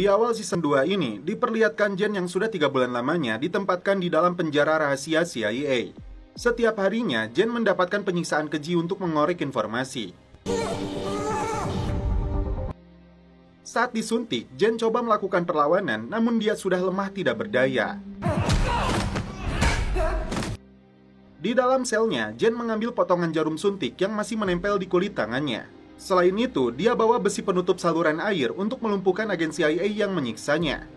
Di awal season 2 ini, diperlihatkan Jen yang sudah 3 bulan lamanya ditempatkan di dalam penjara rahasia CIA. Setiap harinya, Jen mendapatkan penyiksaan keji untuk mengorek informasi. Saat disuntik, Jen coba melakukan perlawanan, namun dia sudah lemah tidak berdaya. Di dalam selnya, Jen mengambil potongan jarum suntik yang masih menempel di kulit tangannya. Selain itu, dia bawa besi penutup saluran air untuk melumpuhkan agen CIA yang menyiksanya.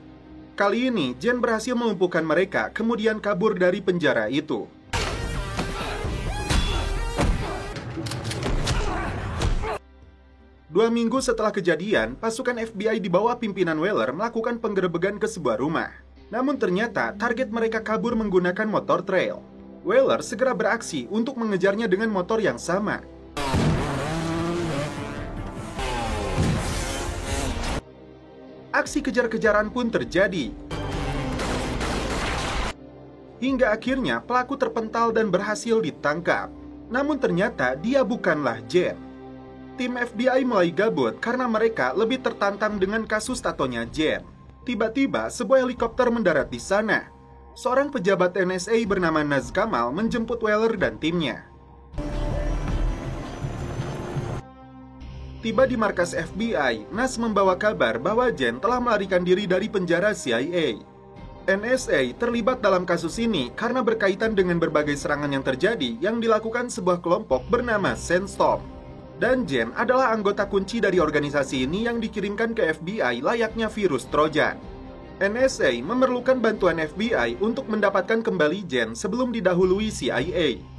Kali ini, Jen berhasil melumpuhkan mereka, kemudian kabur dari penjara itu. Dua minggu setelah kejadian, pasukan FBI di bawah pimpinan Weller melakukan penggerebekan ke sebuah rumah. Namun ternyata, target mereka kabur menggunakan motor trail. Weller segera beraksi untuk mengejarnya dengan motor yang sama. Aksi kejar-kejaran pun terjadi. Hingga akhirnya pelaku terpental dan berhasil ditangkap. Namun ternyata dia bukanlah Jen. Tim FBI mulai gabut karena mereka lebih tertantang dengan kasus tatonya Jen. Tiba-tiba sebuah helikopter mendarat di sana. Seorang pejabat NSA bernama Naz Kamal menjemput Weller dan timnya. Tiba di markas FBI, Naz membawa kabar bahwa Jen telah melarikan diri dari penjara CIA. NSA terlibat dalam kasus ini karena berkaitan dengan berbagai serangan yang terjadi yang dilakukan sebuah kelompok bernama Sandstorm. Dan Jen adalah anggota kunci dari organisasi ini yang dikirimkan ke FBI layaknya virus Trojan. NSA memerlukan bantuan FBI untuk mendapatkan kembali Jen sebelum didahului CIA.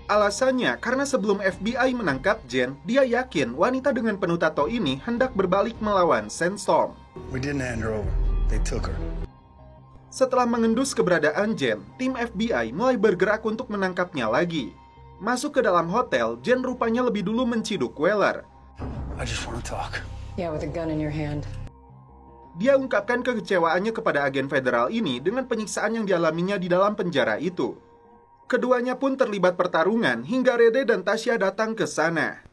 Alasannya karena sebelum FBI menangkap Jen, dia yakin wanita dengan penuh tato ini hendak berbalik melawan Sandstorm. Setelah mengendus keberadaan Jen, tim FBI mulai bergerak untuk menangkapnya lagi. Masuk ke dalam hotel, Jen rupanya lebih dulu menciduk Weller. Dia ungkapkan kekecewaannya kepada agen federal ini dengan penyiksaan yang dialaminya di dalam penjara itu. Keduanya pun terlibat pertarungan hingga Rede dan Tasya datang ke sana.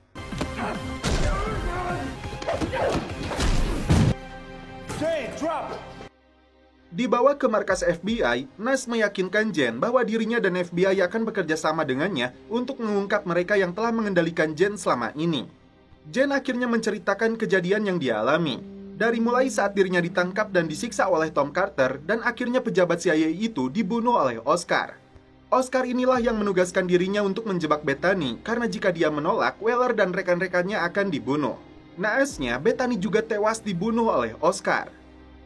Dibawa ke markas FBI, Naz meyakinkan Jen bahwa dirinya dan FBI akan bekerja sama dengannya untuk mengungkap mereka yang telah mengendalikan Jen selama ini. Jen akhirnya menceritakan kejadian yang dia alami. Dari mulai saat dirinya ditangkap dan disiksa oleh Tom Carter, dan akhirnya pejabat CIA itu dibunuh oleh Oscar. Oscar inilah yang menugaskan dirinya untuk menjebak Bethany, karena jika dia menolak, Weller dan rekan-rekannya akan dibunuh. Naasnya, Bethany juga tewas dibunuh oleh Oscar.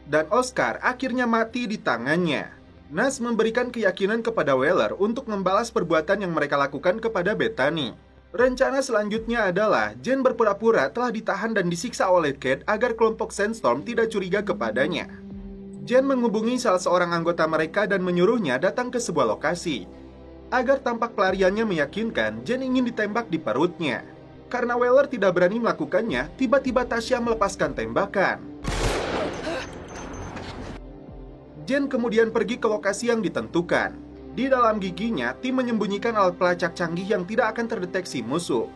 Dan Oscar akhirnya mati di tangannya. Naz memberikan keyakinan kepada Weller untuk membalas perbuatan yang mereka lakukan kepada Bethany. Rencana selanjutnya adalah Jen berpura-pura telah ditahan dan disiksa oleh Kate agar kelompok Sandstorm tidak curiga kepadanya. Jen menghubungi salah seorang anggota mereka dan menyuruhnya datang ke sebuah lokasi. Agar tampak pelariannya meyakinkan, Jen ingin ditembak di perutnya. Karena Weller tidak berani melakukannya, tiba-tiba Tasya melepaskan tembakan. Jen kemudian pergi ke lokasi yang ditentukan. Di dalam giginya, tim menyembunyikan alat pelacak canggih yang tidak akan terdeteksi musuh.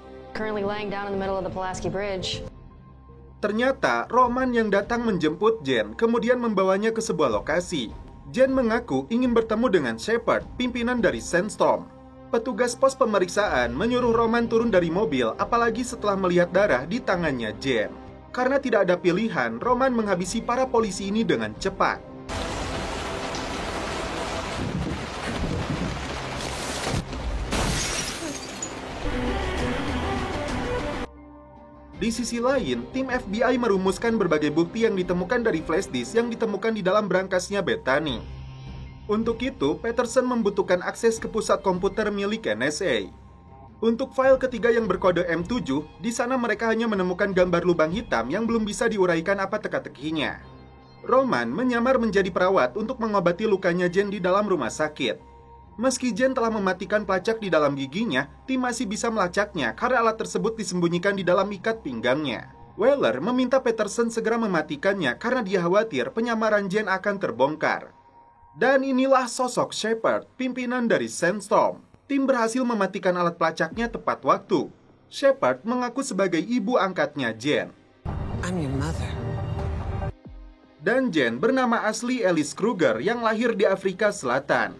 Ternyata, Roman yang datang menjemput Jen, kemudian membawanya ke sebuah lokasi. Jen mengaku ingin bertemu dengan Shepard, pimpinan dari Sandstorm. Petugas pos pemeriksaan menyuruh Roman turun dari mobil, apalagi setelah melihat darah di tangannya Jen. Karena tidak ada pilihan, Roman menghabisi para polisi ini dengan cepat. Di sisi lain, tim FBI merumuskan berbagai bukti yang ditemukan dari flash disk yang ditemukan di dalam berangkasnya Bethany. Untuk itu, Peterson membutuhkan akses ke pusat komputer milik NSA. Untuk file ketiga yang berkode M7, di sana mereka hanya menemukan gambar lubang hitam yang belum bisa diuraikan apa teka-tekinya. Roman menyamar menjadi perawat untuk mengobati lukanya Jen di dalam rumah sakit. Meski Jen telah mematikan pelacak di dalam giginya, tim masih bisa melacaknya karena alat tersebut disembunyikan di dalam ikat pinggangnya. Weller meminta Peterson segera mematikannya karena dia khawatir penyamaran Jen akan terbongkar. Dan inilah sosok Shepard, pimpinan dari Sandstorm. Tim berhasil mematikan alat pelacaknya tepat waktu. Shepard mengaku sebagai ibu angkatnya Jen. I'm your mother. Dan Jen bernama asli Alice Kruger yang lahir di Afrika Selatan.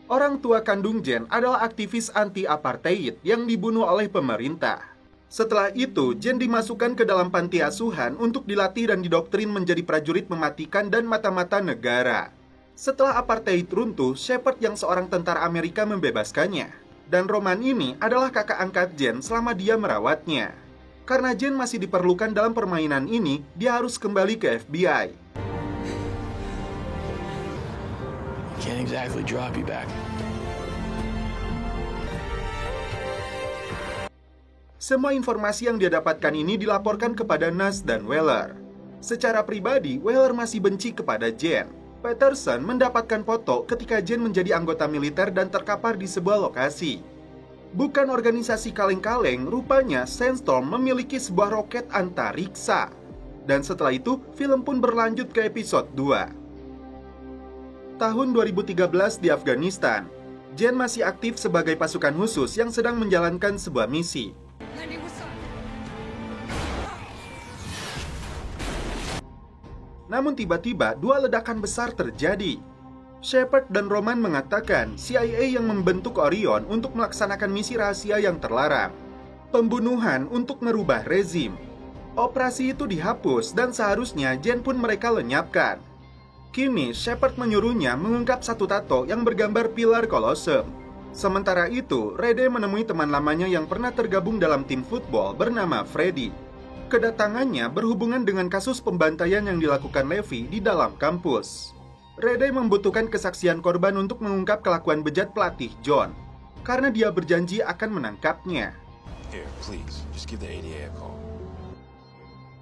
Orang tua kandung Jen adalah aktivis anti-apartheid yang dibunuh oleh pemerintah. Setelah itu, Jen dimasukkan ke dalam panti asuhan untuk dilatih dan didoktrin menjadi prajurit mematikan dan mata-mata negara. Setelah apartheid runtuh, Shepard yang seorang tentara Amerika membebaskannya. Dan Roman ini adalah kakak angkat Jen selama dia merawatnya. Karena Jen masih diperlukan dalam permainan ini, dia harus kembali ke FBI. Can't exactly drop you back. Semua informasi yang dia dapatkan ini dilaporkan kepada Nash dan Weller. Secara pribadi, Weller masih benci kepada Jen. Peterson mendapatkan foto ketika Jen menjadi anggota militer dan terkapar di sebuah lokasi. Bukan organisasi kaleng-kaleng, rupanya Sandstorm memiliki sebuah roket antariksa. Dan setelah itu, film pun berlanjut ke episode 2. Tahun 2013 di Afghanistan, Jen masih aktif sebagai pasukan khusus yang sedang menjalankan sebuah misi. Namun tiba-tiba dua ledakan besar terjadi. Shepard dan Roman mengatakan CIA yang membentuk Orion untuk melaksanakan misi rahasia yang terlarang. Pembunuhan untuk merubah rezim. Operasi itu dihapus dan seharusnya Jen pun mereka lenyapkan. Kini, Shepard menyuruhnya mengungkap satu tato yang bergambar pilar kolosem. Sementara itu, Rede menemui teman lamanya yang pernah tergabung dalam tim football bernama Freddy. Kedatangannya berhubungan dengan kasus pembantaian yang dilakukan Levi di dalam kampus. Rede membutuhkan kesaksian korban untuk mengungkap kelakuan bejat pelatih John, karena dia berjanji akan menangkapnya. Here, please, just give the ADA a call.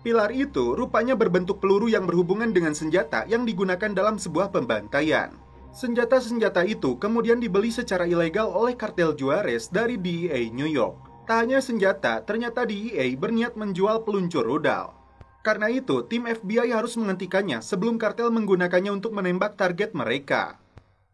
Pilar itu rupanya berbentuk peluru yang berhubungan dengan senjata yang digunakan dalam sebuah pembantaian. Senjata-senjata itu kemudian dibeli secara ilegal oleh kartel Juarez dari DEA New York. Tak hanya senjata, ternyata DEA berniat menjual peluncur rudal. Karena itu, tim FBI harus menghentikannya sebelum kartel menggunakannya untuk menembak target mereka.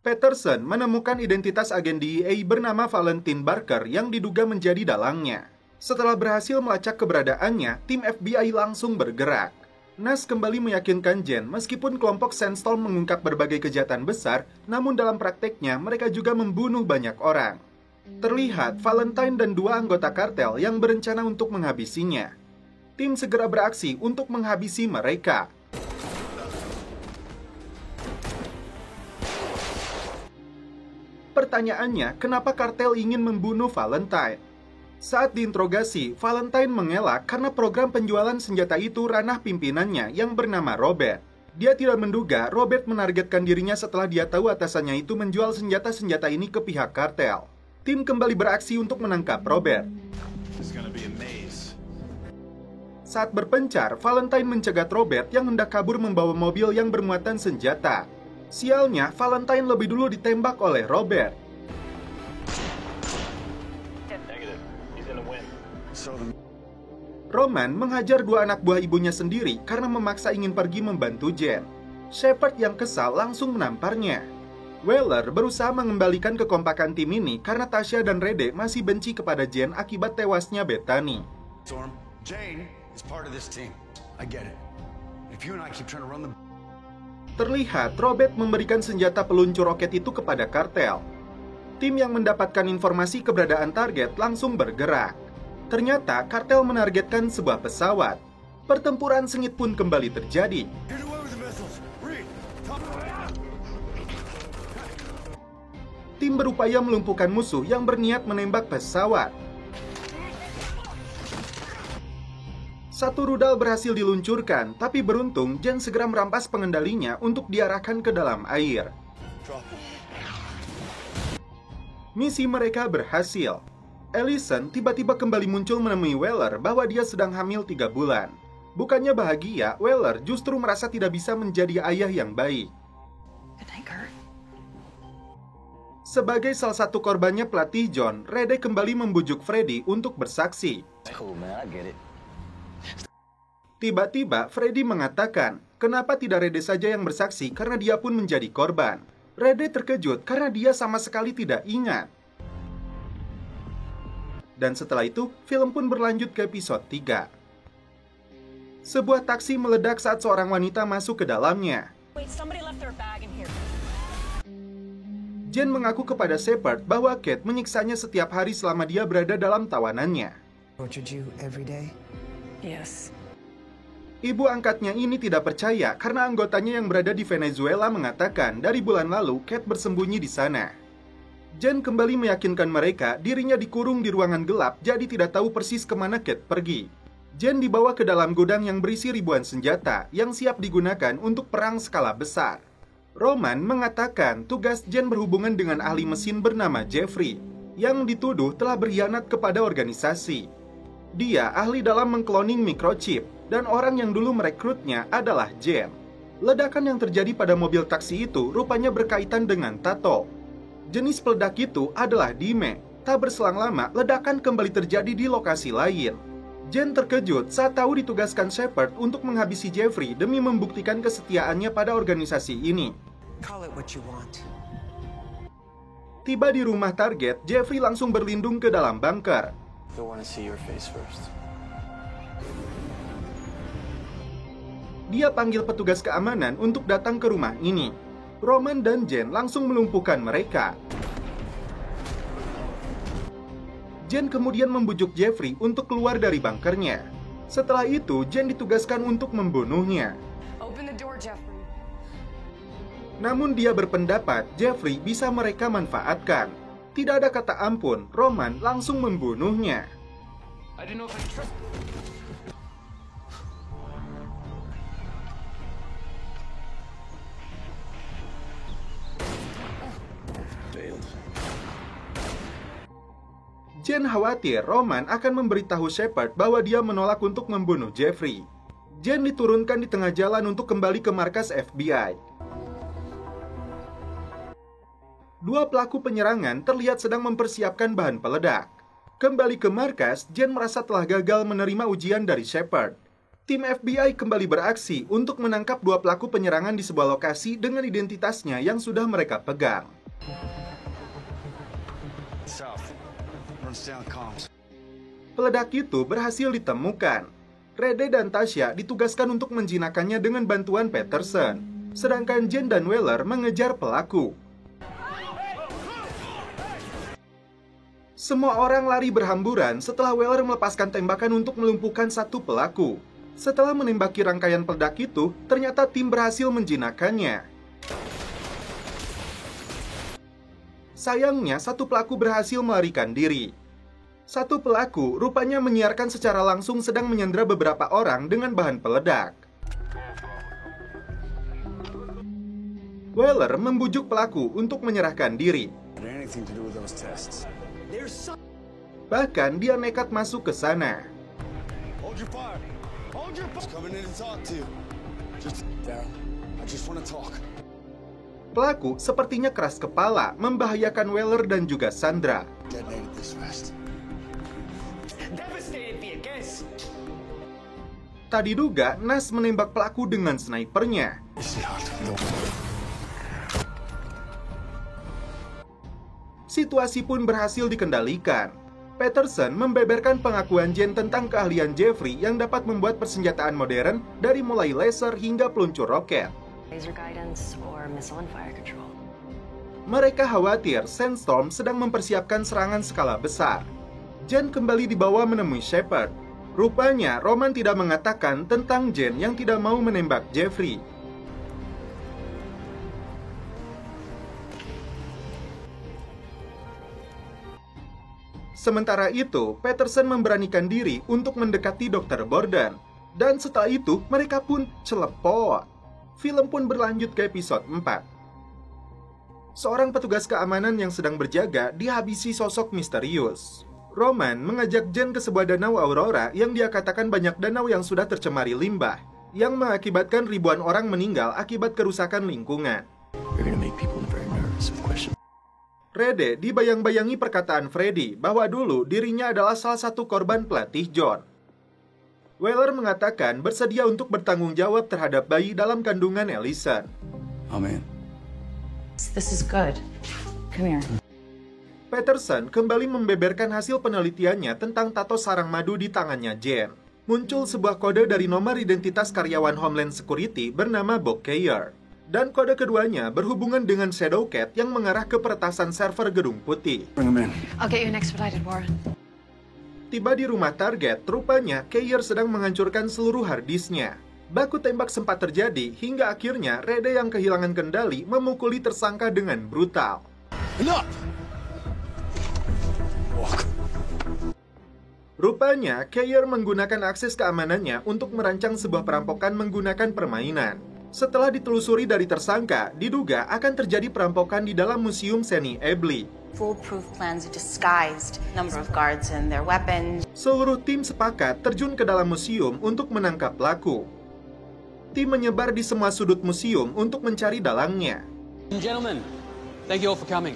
Peterson menemukan identitas agen DEA bernama Valentin Barker yang diduga menjadi dalangnya. Setelah berhasil melacak keberadaannya, tim FBI langsung bergerak. Nash kembali meyakinkan Jen meskipun kelompok Sandstorm mengungkap berbagai kejahatan besar, namun dalam prakteknya mereka juga membunuh banyak orang. Terlihat Valentine dan dua anggota kartel yang berencana untuk menghabisinya. Tim segera beraksi untuk menghabisi mereka. Pertanyaannya, kenapa kartel ingin membunuh Valentine? Saat diinterogasi, Valentine mengelak karena program penjualan senjata itu ranah pimpinannya yang bernama Robert. Dia tidak menduga Robert menargetkan dirinya setelah dia tahu atasannya itu menjual senjata-senjata ini ke pihak kartel. Tim kembali beraksi untuk menangkap Robert. Saat berpencar, Valentine mencegat Robert yang hendak kabur membawa mobil yang bermuatan senjata. Sialnya, Valentine lebih dulu ditembak oleh Robert. Roman menghajar dua anak buah ibunya sendiri karena memaksa ingin pergi membantu Jen. Shepard yang kesal langsung menamparnya. Weller berusaha mengembalikan kekompakan tim ini karena Tasha dan Rede masih benci kepada Jen akibat tewasnya Bethany. Terlihat Robert memberikan senjata peluncur roket itu kepada kartel. Tim yang mendapatkan informasi keberadaan target langsung bergerak. Ternyata kartel menargetkan sebuah pesawat. Pertempuran sengit pun kembali terjadi. Tim berupaya melumpuhkan musuh yang berniat menembak pesawat. Satu rudal berhasil diluncurkan, tapi beruntung Jen segera merampas pengendalinya untuk diarahkan ke dalam air. Misi mereka berhasil. Ellison tiba-tiba kembali muncul menemui Weller bahwa dia sedang hamil 3 bulan. Bukannya bahagia, Weller justru merasa tidak bisa menjadi ayah yang baik. Sebagai salah satu korbannya pelatih John, Rede kembali membujuk Freddy untuk bersaksi. Tiba-tiba Freddy mengatakan, kenapa tidak Rede saja yang bersaksi karena dia pun menjadi korban. Rede terkejut karena dia sama sekali tidak ingat. Dan setelah itu, film pun berlanjut ke episode 3. Sebuah taksi meledak saat seorang wanita masuk ke dalamnya. Wait, somebody left their bag in here. Jen mengaku kepada Shepard bahwa Kate menyiksanya setiap hari selama dia berada dalam tawanannya. Tortured you every day? Yes. Ibu angkatnya ini tidak percaya karena anggotanya yang berada di Venezuela mengatakan dari bulan lalu Kate bersembunyi di sana. Jen kembali meyakinkan mereka dirinya dikurung di ruangan gelap jadi tidak tahu persis kemana Kate pergi. Jen dibawa ke dalam gudang yang berisi ribuan senjata yang siap digunakan untuk perang skala besar. Roman mengatakan tugas Jen berhubungan dengan ahli mesin bernama Jeffrey yang dituduh telah berkhianat kepada organisasi. Dia ahli dalam mengkloning microchip dan orang yang dulu merekrutnya adalah Jen. Ledakan yang terjadi pada mobil taksi itu rupanya berkaitan dengan tato. Jenis peledak itu adalah dime. Tak berselang lama, ledakan kembali terjadi di lokasi lain. Jen terkejut saat tahu ditugaskan Shepard untuk menghabisi Jeffrey demi membuktikan kesetiaannya pada organisasi ini. Call it what you want. Tiba di rumah target, Jeffrey langsung berlindung ke dalam bunker. I want to see your face first. Dia panggil petugas keamanan untuk datang ke rumah ini. Roman dan Jen langsung melumpuhkan mereka. Jen kemudian membujuk Jeffrey untuk keluar dari bunkernya. Setelah itu, Jen ditugaskan untuk membunuhnya. Open the door, Jeffrey. Namun dia berpendapat Jeffrey bisa mereka manfaatkan. Tidak ada kata ampun, Roman langsung membunuhnya. I didn't know if I trust. Failed. Jen khawatir Roman akan memberitahu Shepard bahwa dia menolak untuk membunuh Jeffrey. Jen diturunkan di tengah jalan untuk kembali ke markas FBI. Dua pelaku penyerangan terlihat sedang mempersiapkan bahan peledak. Kembali ke markas, Jen merasa telah gagal menerima ujian dari Shepard. Tim FBI kembali beraksi untuk menangkap dua pelaku penyerangan di sebuah lokasi dengan identitasnya yang sudah mereka pegang. South. Runs down comms. Peledak itu berhasil ditemukan. Rede dan Tasha ditugaskan untuk menjinakkannya dengan bantuan Peterson. Sedangkan Jen dan Weller mengejar pelaku. Semua orang lari berhamburan setelah Weller melepaskan tembakan untuk melumpuhkan satu pelaku. Setelah menembaki rangkaian peledak itu, ternyata tim berhasil menjinakkannya. Sayangnya, satu pelaku berhasil melarikan diri. Satu pelaku rupanya menyiarkan secara langsung sedang menyandera beberapa orang dengan bahan peledak. Weller membujuk pelaku untuk menyerahkan diri. Anything to do with those tests? Bahkan dia nekat masuk ke sana. Hold your fire. Hold your fire. Coming in to talk to you. Just Darryl, I just want to talk. Pelaku sepertinya keras kepala, membahayakan Weller dan juga Sandra. Detonated this fast. Devastated via gas. Tak diduga, Nas menembak pelaku dengan snipernya. Situasi pun berhasil dikendalikan. Peterson membeberkan pengakuan Jen tentang keahlian Jeffrey yang dapat membuat persenjataan modern dari mulai laser hingga peluncur roket. Laser guidance or missile and fire control. Mereka khawatir Sandstorm sedang mempersiapkan serangan skala besar. Jen kembali dibawa menemui Shepard. Rupanya Roman tidak mengatakan tentang Jen yang tidak mau menembak Jeffrey. Sementara itu, Peterson memberanikan diri untuk mendekati Dr. Borden. Dan setelah itu, mereka pun celepot. Film pun berlanjut ke episode 4. Seorang petugas keamanan yang sedang berjaga dihabisi sosok misterius. Roman mengajak Jen ke sebuah danau Aurora yang dia katakan banyak danau yang sudah tercemari limbah, yang mengakibatkan ribuan orang meninggal akibat kerusakan lingkungan. You're gonna make people very nervous with questions. Rede dibayang-bayangi perkataan Freddy bahwa dulu dirinya adalah salah satu korban pelatih John. Weller mengatakan bersedia untuk bertanggung jawab terhadap bayi dalam kandungan Ellison. I'm in. This is good. Come here. Peterson kembali membeberkan hasil penelitiannya tentang tato sarang madu di tangannya Jen. Muncul sebuah kode dari nomor identitas karyawan Homeland Security bernama Bob Keyer. Dan kode keduanya berhubungan dengan Shadowcat yang mengarah ke peretasan server Gedung Putih. Bring him in. I'll get you an expedited warrant. Tiba di rumah target, rupanya Keyer sedang menghancurkan seluruh harddisknya. Baku tembak sempat terjadi hingga akhirnya Rede yang kehilangan kendali memukuli tersangka dengan brutal. Enough! Walk. Rupanya, Keyer menggunakan akses keamanannya untuk merancang sebuah perampokan menggunakan permainan. Setelah ditelusuri dari tersangka, diduga akan terjadi perampokan di dalam Museum Seni Ebli. Foolproof plans disguised. Number of guards and their weapons. Seluruh tim sepakat terjun ke dalam museum untuk menangkap pelaku. Tim menyebar di semua sudut museum untuk mencari dalangnya. Gentlemen, thank you all for coming.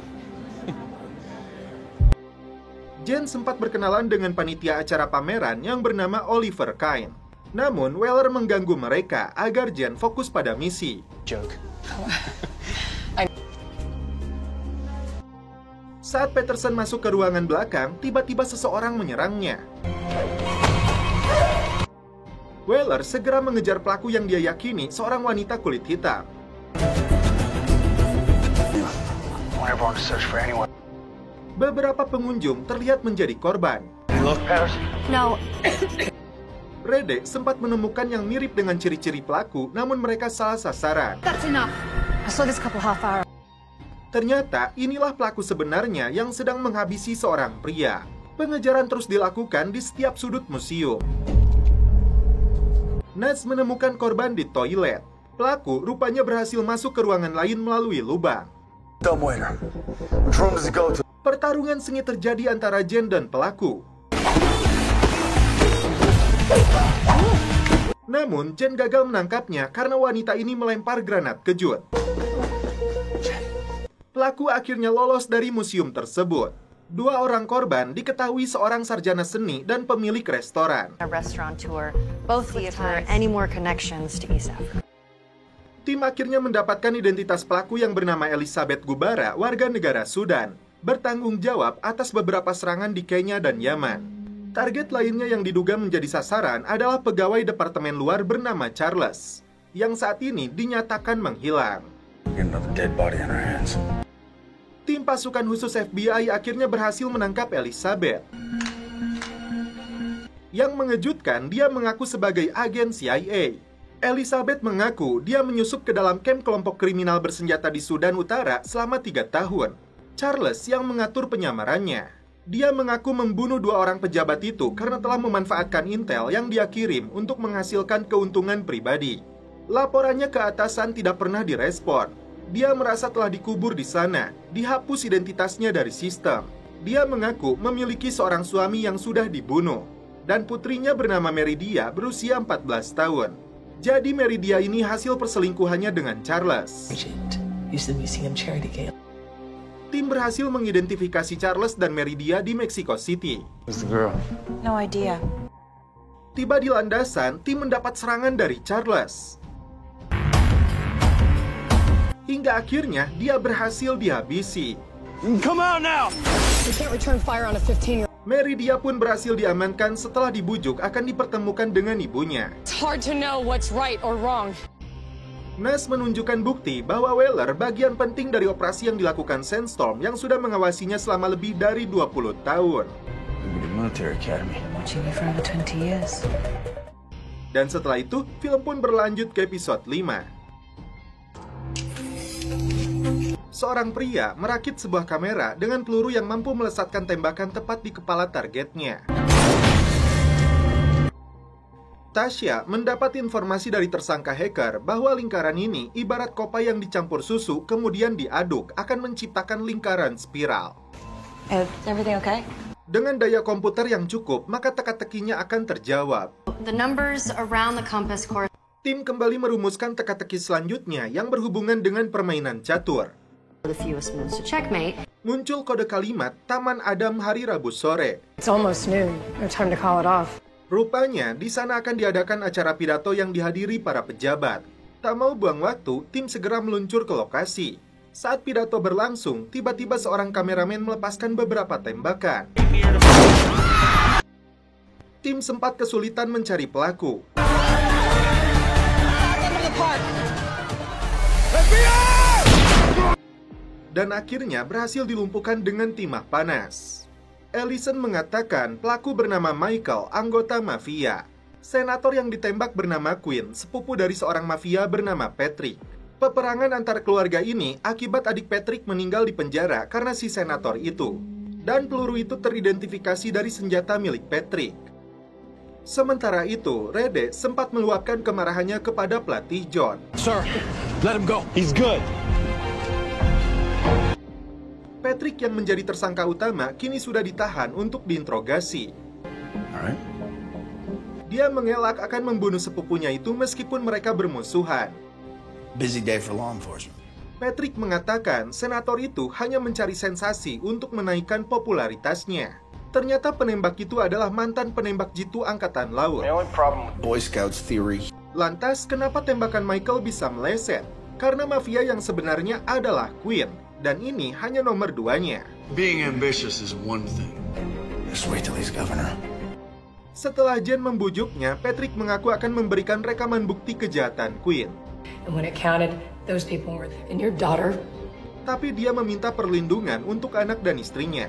Jen sempat berkenalan dengan panitia acara pameran yang bernama Oliver Kine. Namun, Weller mengganggu mereka agar Jen fokus pada misi. Joke. Saat Peterson masuk ke ruangan belakang, tiba-tiba seseorang menyerangnya. Weller segera mengejar pelaku yang dia yakini seorang wanita kulit hitam. Beberapa pengunjung terlihat menjadi korban. No. Rede sempat menemukan yang mirip dengan ciri-ciri pelaku, namun mereka salah sasaran. That's enough. I saw this couple half hour. Ternyata inilah pelaku sebenarnya yang sedang menghabisi seorang pria. Pengejaran terus dilakukan di setiap sudut museum. Nats menemukan korban di toilet. Pelaku rupanya berhasil masuk ke ruangan lain melalui lubang. Dumbwaiter. Which room does he go to? Pertarungan sengit terjadi antara Jen dan pelaku. Namun, Jen gagal menangkapnya karena wanita ini melempar granat kejut. Pelaku akhirnya lolos dari museum tersebut. Dua orang korban diketahui seorang sarjana seni dan pemilik restoran. A restaurateur, both with any more connections to East Africa. Tim akhirnya mendapatkan identitas pelaku yang bernama Elizabeth Gubara, warga negara Sudan, bertanggung jawab atas beberapa serangan di Kenya dan Yaman. Target lainnya yang diduga menjadi sasaran adalah pegawai departemen luar bernama Charles, yang saat ini dinyatakan menghilang. Get another dead body on our hands. Tim pasukan khusus FBI akhirnya berhasil menangkap Elizabeth. Yang mengejutkan, dia mengaku sebagai agen CIA. Elizabeth mengaku dia menyusup ke dalam kamp kelompok kriminal bersenjata di Sudan Utara selama 3 tahun. Charles yang mengatur penyamarannya. Dia mengaku membunuh 2 orang pejabat itu karena telah memanfaatkan intel yang dia kirim untuk menghasilkan keuntungan pribadi. Laporannya ke atasan tidak pernah direspon. Dia merasa telah dikubur di sana, dihapus identitasnya dari sistem. Dia mengaku memiliki seorang suami yang sudah dibunuh, dan putrinya bernama Meridia berusia 14 tahun. Jadi Meridia ini hasil perselingkuhannya dengan Charles. Tim berhasil mengidentifikasi Charles dan Meridia di Mexico City. Who's the girl? No idea. Tiba di landasan, tim mendapat serangan dari Charles. Hingga akhirnya dia berhasil dihabisi. Come out now! We can't return fire on a 15-year-old. Meridia pun berhasil diamankan setelah dibujuk akan dipertemukan dengan ibunya. It's hard to know what's right or wrong. Nas menunjukkan bukti bahwa Weller bagian penting dari operasi yang dilakukan Sandstorm yang sudah mengawasinya selama lebih dari 20 tahun. The military academy. Watching you for over 20 years. Dan setelah itu, film pun berlanjut ke episode 5. Seorang pria merakit sebuah kamera dengan peluru yang mampu melesatkan tembakan tepat di kepala targetnya. Tasya mendapat informasi dari tersangka hacker bahwa lingkaran ini ibarat kopai yang dicampur susu kemudian diaduk akan menciptakan lingkaran spiral. Everything okay? Dengan daya komputer yang cukup, maka teka-tekinya akan terjawab. The numbers around the compass course. Tim kembali merumuskan teka-teki selanjutnya yang berhubungan dengan permainan catur. The fewest moves to checkmate. Muncul kode kalimat Taman Adam hari Rabu sore. It's almost noon. No time to call it off. Rupanya, di sana akan diadakan acara pidato yang dihadiri para pejabat. Tak mau buang waktu, tim segera meluncur ke lokasi. Saat pidato berlangsung, tiba-tiba seorang kameramen melepaskan beberapa tembakan. tim sempat kesulitan mencari pelaku. Dan akhirnya berhasil dilumpuhkan dengan timah panas. Ellison mengatakan pelaku bernama Michael, anggota mafia. Senator yang ditembak bernama Quinn, sepupu dari seorang mafia bernama Patrick. Peperangan antar keluarga ini akibat adik Patrick meninggal di penjara karena si senator itu. Dan peluru itu teridentifikasi dari senjata milik Patrick. Sementara itu, Rede sempat meluapkan kemarahannya kepada pelatih John. Sir, let him go. He's good. Patrick yang menjadi tersangka utama kini sudah ditahan untuk diinterogasi. Alright. Dia mengelak akan membunuh sepupunya itu meskipun mereka bermusuhan. Busy day for law enforcement. Patrick mengatakan senator itu hanya mencari sensasi untuk menaikkan popularitasnya. Ternyata penembak itu adalah mantan penembak jitu Angkatan Laut. The only problem with Boy Scouts theory. Lantas, kenapa tembakan Michael bisa meleset? Karena mafia yang sebenarnya adalah Quinn. Dan ini hanya nomor 2-nya. Being ambitious is one thing. Just wait till he's governor. Setelah Jen membujuknya, Patrick mengaku akan memberikan rekaman bukti kejahatan Quinn. And when it counted, those people were and your daughter. Tapi dia meminta perlindungan untuk anak dan istrinya.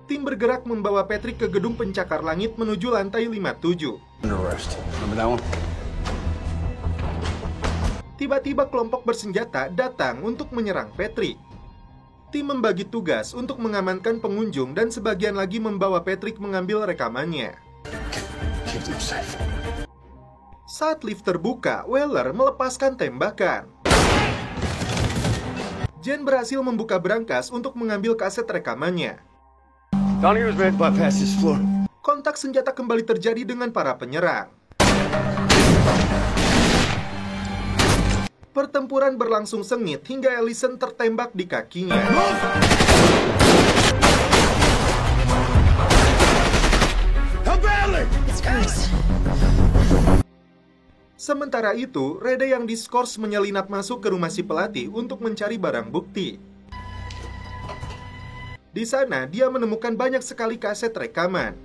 Tim bergerak membawa Patrick ke gedung pencakar langit menuju lantai 57. Under arrest. Remember that one? Tiba-tiba kelompok bersenjata datang untuk menyerang Patrick. Tim membagi tugas untuk mengamankan pengunjung dan sebagian lagi membawa Patrick mengambil rekamannya. Keep them safe. Saat lift terbuka, Weller melepaskan tembakan. Jen berhasil membuka brankas untuk mengambil kaset rekamannya. Down here's man. Bypass this floor. Kontak senjata kembali terjadi dengan para penyerang. Pertempuran berlangsung sengit hingga Ellison tertembak di kakinya. Sementara itu, Rede yang diskors menyelinap masuk ke rumah si pelatih untuk mencari barang bukti. Di sana, dia menemukan banyak sekali kaset rekaman.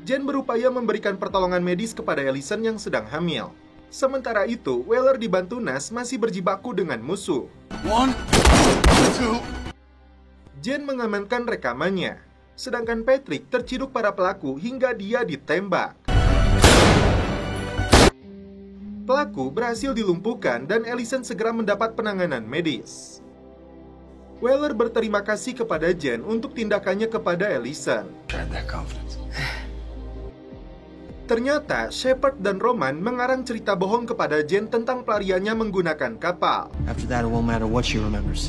Jen berupaya memberikan pertolongan medis kepada Ellison yang sedang hamil. Sementara itu, Weller dibantu Nas masih berjibaku dengan musuh. 1, 2. Jen mengamankan rekamannya, sedangkan Patrick terciduk para pelaku hingga dia ditembak. Pelaku berhasil dilumpuhkan dan Ellison segera mendapat penanganan medis. Weller berterima kasih kepada Jen untuk tindakannya kepada Ellison. Tried that confidence. Ternyata, Shepard dan Roman mengarang cerita bohong kepada Jen tentang pelariannya menggunakan kapal. After that, it won't matter what she remembers.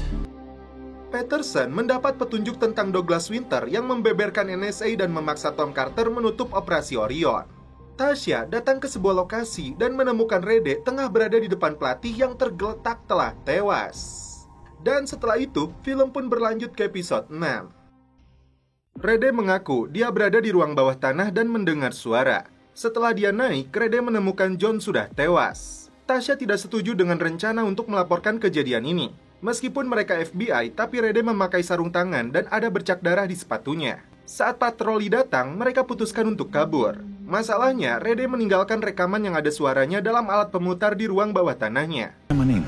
Peterson mendapat petunjuk tentang Douglas Winter yang membeberkan NSA dan memaksa Tom Carter menutup operasi Orion. Tasha datang ke sebuah lokasi dan menemukan Rede tengah berada di depan pelatih yang tergeletak telah tewas. Dan setelah itu, film pun berlanjut ke episode 6. Rede mengaku dia berada di ruang bawah tanah dan mendengar suara. Setelah dia naik, Rede menemukan John sudah tewas. Tasha tidak setuju dengan rencana untuk melaporkan kejadian ini. Meskipun mereka FBI, tapi Rede memakai sarung tangan dan ada bercak darah di sepatunya. Saat patroli datang, mereka putuskan untuk kabur. Masalahnya, Rede meninggalkan rekaman yang ada suaranya dalam alat pemutar di ruang bawah tanahnya. My name.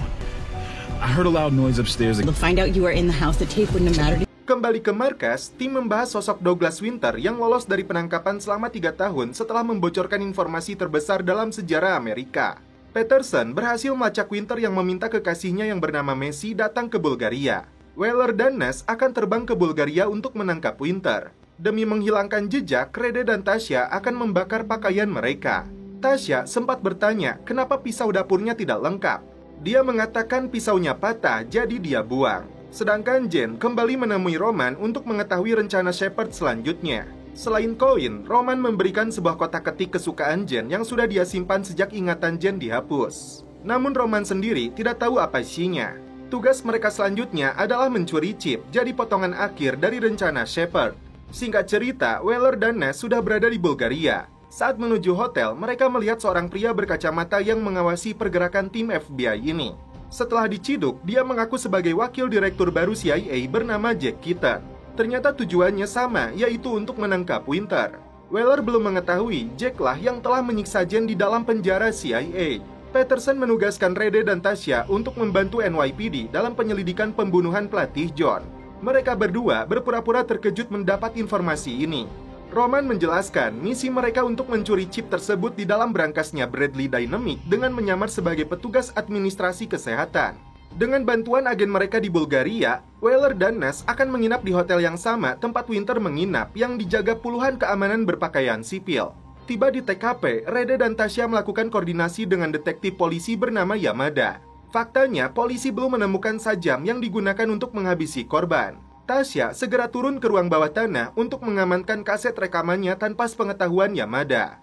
I heard a loud noise upstairs. To find out you were in the house, the tape wouldn't have mattered. Kembali ke markas, tim membahas sosok Douglas Winter yang lolos dari penangkapan selama 3 tahun setelah membocorkan informasi terbesar dalam sejarah Amerika. Peterson berhasil melacak Winter yang meminta kekasihnya yang bernama Messi datang ke Bulgaria. Weller dan Nas akan terbang ke Bulgaria untuk menangkap Winter. Demi menghilangkan jejak, Rede dan Tasha akan membakar pakaian mereka. Tasha sempat bertanya kenapa pisau dapurnya tidak lengkap. Dia mengatakan pisaunya patah, jadi dia buang. Sedangkan Jen kembali menemui Roman untuk mengetahui rencana Shepard selanjutnya. Selain koin, Roman memberikan sebuah kotak ketik kesukaan Jen yang sudah dia simpan sejak ingatan Jen dihapus. Namun Roman sendiri tidak tahu apa isinya. Tugas mereka selanjutnya adalah mencuri chip, jadi potongan akhir dari rencana Shepard. Singkat cerita, Weller dan Nas sudah berada di Bulgaria. Saat menuju hotel, mereka melihat seorang pria berkacamata yang mengawasi pergerakan tim FBI ini. Setelah diciduk, dia mengaku sebagai wakil direktur baru CIA bernama Jack Keaton. Ternyata tujuannya sama, yaitu untuk menangkap Winter. Weller belum mengetahui Jack lah yang telah menyiksa Jen di dalam penjara CIA. Peterson menugaskan Rede dan Tasha untuk membantu NYPD dalam penyelidikan pembunuhan pelatih John. Mereka berdua berpura-pura terkejut mendapat informasi ini. Roman menjelaskan misi mereka untuk mencuri chip tersebut di dalam berangkasnya Bradley Dynamic dengan menyamar sebagai petugas administrasi kesehatan. Dengan bantuan agen mereka di Bulgaria, Weller dan Nash akan menginap di hotel yang sama tempat Winter menginap yang dijaga puluhan keamanan berpakaian sipil. Tiba di TKP, Rede dan Tasha melakukan koordinasi dengan detektif polisi bernama Yamada. Faktanya, polisi belum menemukan sajam yang digunakan untuk menghabisi korban. Tasha segera turun ke ruang bawah tanah untuk mengamankan kaset rekamannya tanpa sepengetahuan Yamada.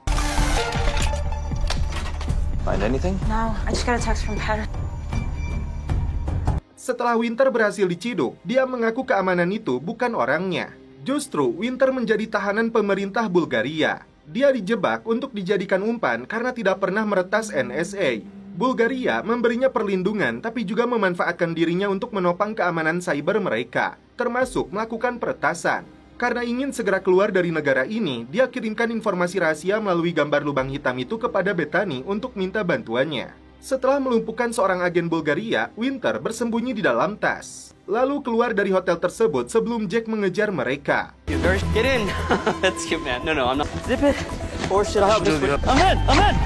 Find anything? No, I just got a text from Patterson. Setelah Winter berhasil diciduk, dia mengaku keamanan itu bukan orangnya. Justru, Winter menjadi tahanan pemerintah Bulgaria. Dia dijebak untuk dijadikan umpan karena tidak pernah meretas NSA. Bulgaria memberinya perlindungan tapi juga memanfaatkan dirinya untuk menopang keamanan cyber mereka, termasuk melakukan peretasan. Karena ingin segera keluar dari negara ini, dia kirimkan informasi rahasia melalui gambar lubang hitam itu kepada Bethany untuk minta bantuannya. Setelah melumpuhkan seorang agen Bulgaria, Winter bersembunyi di dalam tas. Lalu keluar dari hotel tersebut sebelum Jack mengejar mereka. Get in. That's cute, man. No, I'm not. Zip it. Or should I help this one? I'm in.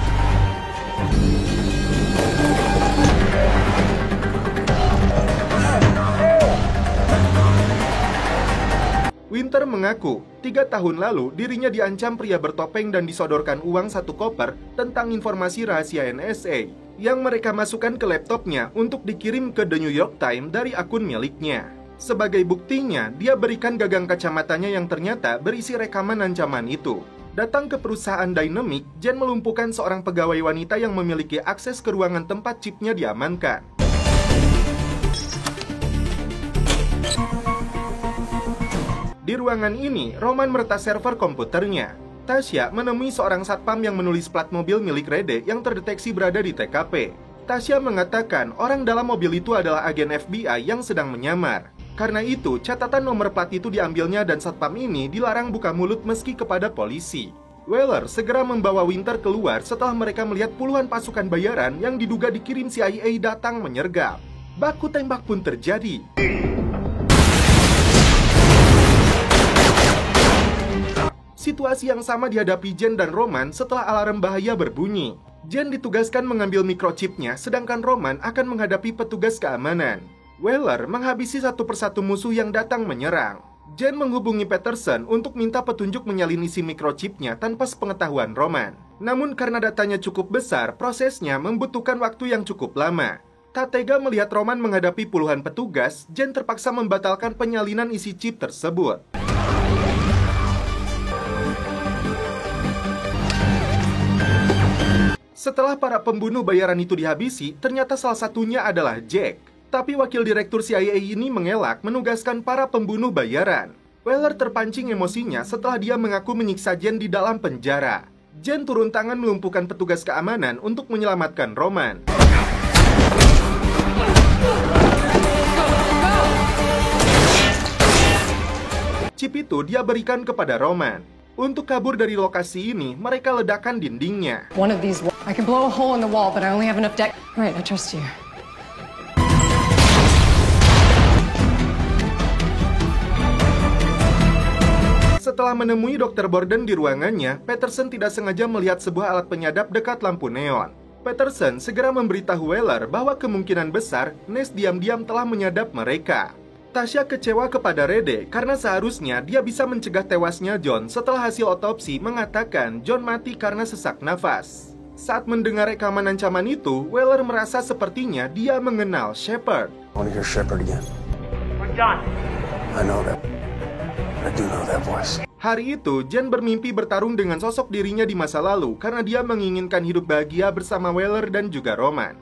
Winter mengaku, 3 tahun lalu dirinya diancam pria bertopeng dan disodorkan uang 1 koper tentang informasi rahasia NSA yang mereka masukkan ke laptopnya untuk dikirim ke The New York Times dari akun miliknya. Sebagai buktinya, dia berikan gagang kacamatanya yang ternyata berisi rekaman ancaman itu. Datang ke perusahaan Dynamic, Jen melumpuhkan seorang pegawai wanita yang memiliki akses ke ruangan tempat chipnya diamankan. Di ruangan ini, Roman meretas server komputernya. Tasha menemui seorang satpam yang menulis plat mobil milik Rede yang terdeteksi berada di TKP. Tasha mengatakan orang dalam mobil itu adalah agen FBI yang sedang menyamar. Karena itu, catatan nomor plat itu diambilnya dan satpam ini dilarang buka mulut meski kepada polisi. Weller segera membawa Winter keluar setelah mereka melihat puluhan pasukan bayaran yang diduga dikirim CIA datang menyergap. Baku tembak pun terjadi. Situasi yang sama dihadapi Jen dan Roman setelah alarm bahaya berbunyi. Jen ditugaskan mengambil microchipnya, sedangkan Roman akan menghadapi petugas keamanan. Weller menghabisi satu persatu musuh yang datang menyerang. Jen menghubungi Peterson untuk minta petunjuk menyalin isi microchipnya tanpa sepengetahuan Roman. Namun karena datanya cukup besar, prosesnya membutuhkan waktu yang cukup lama. Tak tega melihat Roman menghadapi puluhan petugas, Jen terpaksa membatalkan penyalinan isi chip tersebut. Setelah para pembunuh bayaran itu dihabisi, ternyata salah satunya adalah Jack. Tapi wakil direktur CIA ini mengelak menugaskan para pembunuh bayaran. Weller terpancing emosinya setelah dia mengaku menyiksa Jen di dalam penjara. Jen turun tangan melumpuhkan petugas keamanan untuk menyelamatkan Roman. Chip itu dia berikan kepada Roman. Untuk kabur dari lokasi ini, mereka ledakan dindingnya. One of these, I can blow a hole in the wall, but I only have enough deck. Right, I trust you. Setelah menemui Dr. Borden di ruangannya, Peterson tidak sengaja melihat sebuah alat penyadap dekat lampu neon. Peterson segera memberitahu Weller bahwa kemungkinan besar Nash diam-diam telah menyadap mereka. Tasha kecewa kepada Rede karena seharusnya dia bisa mencegah tewasnya John setelah hasil otopsi mengatakan John mati karena sesak nafas. Saat mendengar rekaman ancaman itu, Weller merasa sepertinya dia mengenal Shepard. I want to hear Shepard again. We're done. I know that. I do know that voice. Hari itu, Jen bermimpi bertarung dengan sosok dirinya di masa lalu karena dia menginginkan hidup bahagia bersama Weller dan juga Roman.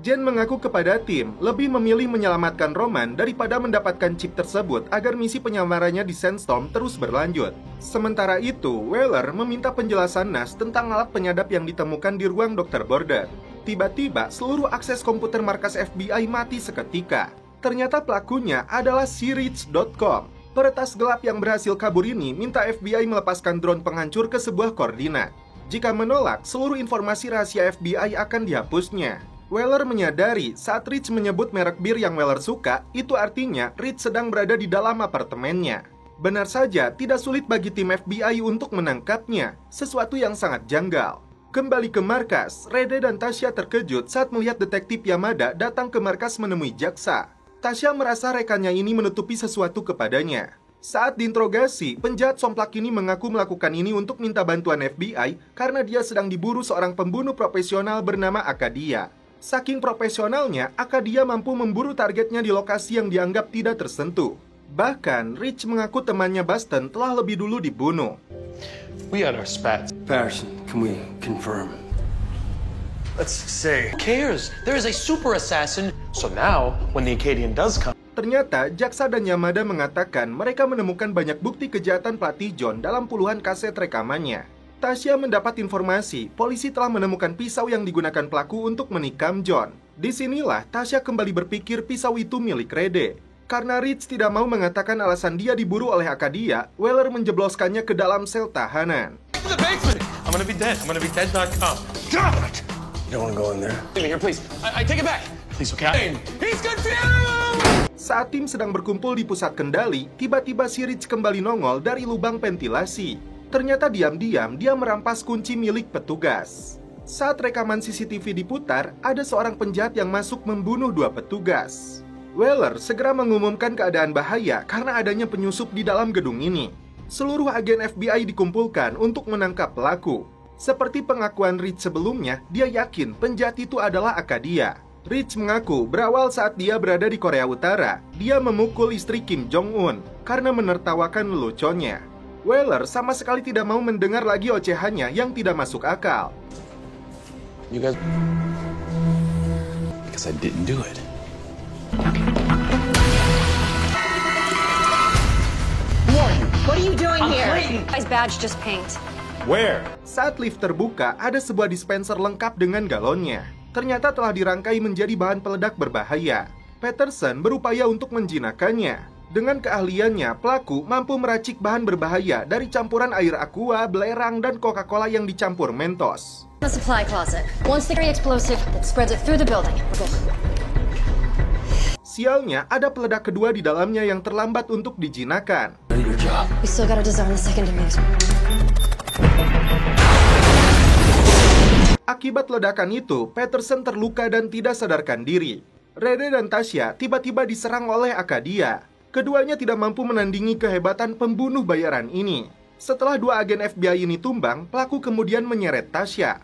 Jen mengaku kepada tim lebih memilih menyelamatkan Roman daripada mendapatkan chip tersebut agar misi penyamarannya di Sandstorm terus berlanjut. Sementara itu, Weller meminta penjelasan Nash tentang alat penyadap yang ditemukan di ruang Dr. Borden. Tiba-tiba, seluruh akses komputer markas FBI mati seketika. Ternyata pelakunya adalah si Rich.com. Peretas gelap yang berhasil kabur ini minta FBI melepaskan drone penghancur ke sebuah koordinat. Jika menolak, seluruh informasi rahasia FBI akan dihapusnya. Weller menyadari saat Rich menyebut merek bir yang Weller suka, itu artinya Rich sedang berada di dalam apartemennya. Benar saja, tidak sulit bagi tim FBI untuk menangkapnya, sesuatu yang sangat janggal. Kembali ke markas, Rede dan Tasya terkejut saat melihat detektif Yamada datang ke markas menemui jaksa. Tasya merasa rekannya ini menutupi sesuatu kepadanya. Saat diinterogasi, penjahat somplak ini mengaku melakukan ini untuk minta bantuan FBI karena dia sedang diburu seorang pembunuh profesional bernama Akadia. Saking profesionalnya, Akadia mampu memburu targetnya di lokasi yang dianggap tidak tersentuh. Bahkan, Rich mengaku temannya Baston telah lebih dulu dibunuh. We had our spats. Patterson, can we confirm? Let's say, who cares? There is a super assassin. So now, when the Acadian does come... Ternyata, jaksa dan Yamada mengatakan mereka menemukan banyak bukti kejahatan pelatih John dalam puluhan kaset rekamannya. Tasya mendapat informasi, polisi telah menemukan pisau yang digunakan pelaku untuk menikam John. Disinilah Tasya kembali berpikir pisau itu milik Rede. Karena Rich tidak mau mengatakan alasan dia diburu oleh Akadia, Weller menjebloskannya ke dalam sel tahanan. The basement! I'm gonna be dead. I'm gonna be dead.com. God! You don't want to go in there? Leave me here, please. I take it back. Please, okay? He's confused! Saat tim sedang berkumpul di pusat kendali, tiba-tiba si Rich kembali nongol dari lubang ventilasi. Ternyata diam-diam dia merampas kunci milik petugas. Saat rekaman CCTV diputar, ada seorang penjahat yang masuk membunuh 2 petugas. Weller segera mengumumkan keadaan bahaya karena adanya penyusup di dalam gedung ini. Seluruh agen FBI dikumpulkan untuk menangkap pelaku. Seperti pengakuan Rich sebelumnya, dia yakin penjahat itu adalah Akadia. Rich mengaku berawal saat dia berada di Korea Utara, dia memukul istri Kim Jong-un karena menertawakan leluconnya. Weller sama sekali tidak mau mendengar lagi ocehannya yang tidak masuk akal. You guys... Because I didn't do it. What are you doing here? Guy's badge just paint. Where? Saat lift terbuka, ada sebuah dispenser lengkap dengan galonnya. Ternyata telah dirangkai menjadi bahan peledak berbahaya. Peterson berupaya untuk menjinakkannya. Dengan keahliannya, pelaku mampu meracik bahan berbahaya dari campuran air aqua, belerang, dan Coca-Cola yang dicampur Mentos. The supply closet. Once the explosive, it spreads it through the building. Sialnya, ada peledak kedua di dalamnya yang terlambat untuk dijinakkan. We still gotta design the second demise. Akibat ledakan itu, Peterson terluka dan tidak sadarkan diri. Rede dan Tasya tiba-tiba diserang oleh Akadia. Keduanya tidak mampu menandingi kehebatan pembunuh bayaran ini. Setelah 2 agen FBI ini tumbang, pelaku kemudian menyeret Tasya.